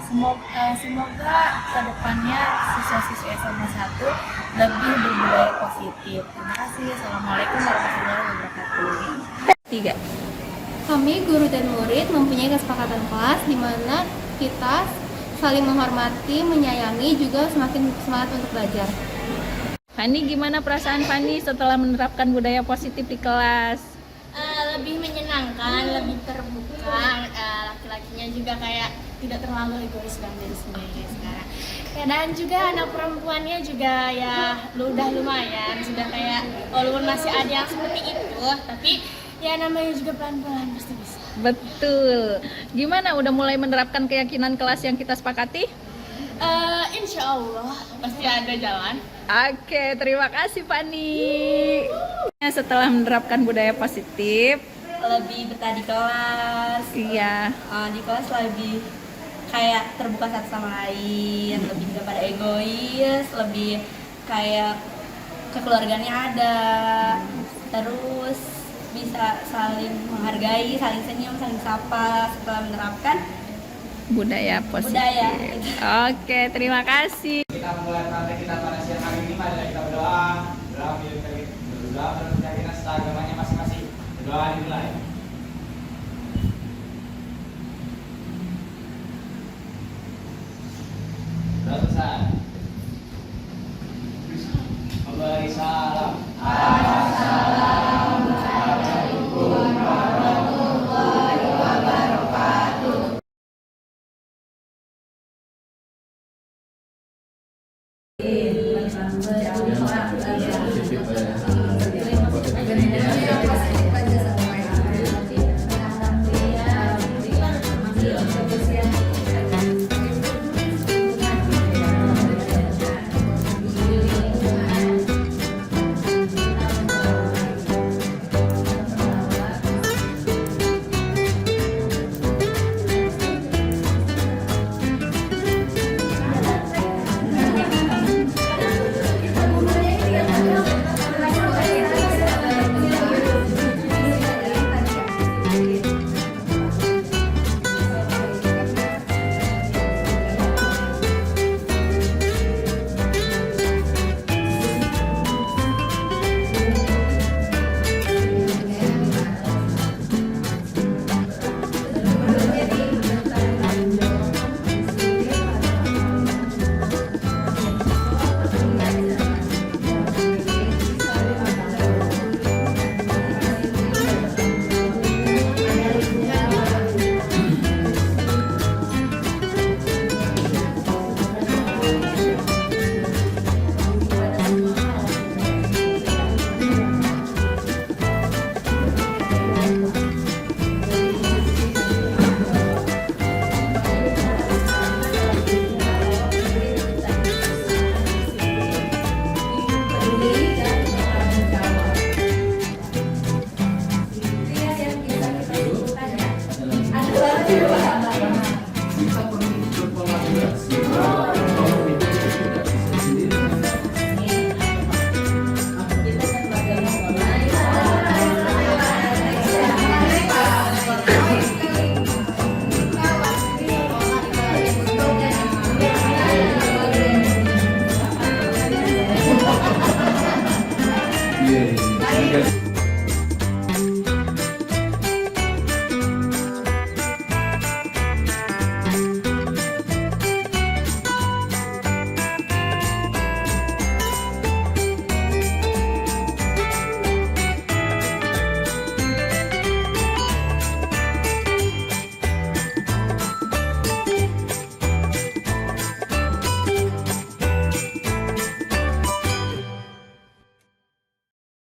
semoga kedepannya siswa-siswi SMA 1 lebih berbudaya positif. Terima kasih. Assalamualaikum warahmatullahi wabarakatuh. 3. Kami guru dan murid mempunyai kesepakatan kelas di mana kita saling menghormati, menyayangi, juga semakin semangat untuk belajar. Fani, gimana perasaan Fani setelah menerapkan budaya positif di kelas? Lebih menyenangkan, lebih terbuka, laki-lakinya juga kayak tidak terlalu egois dan sebagainya sekarang. Ya, dan juga anak perempuannya juga ya udah lumayan, sudah kayak walaupun masih ada yang seperti itu, tapi ya namanya juga pelan-pelan pasti bisa. Betul. Gimana, udah mulai menerapkan keyakinan kelas yang kita sepakati? Insya Allah pasti ada jalan. Oke, terima kasih Fani. Setelah menerapkan budaya positif, lebih betah di kelas. Iya. Di kelas lebih kayak terbuka satu sama lain, lebih gak pada egois, lebih kayak kekeluargaannya ada, terus bisa saling menghargai, saling senyum, saling sapa setelah menerapkan budaya positif. Budaya. Oke, terima kasih. Kita mulai praktek kita pada siang hari ini, mari kita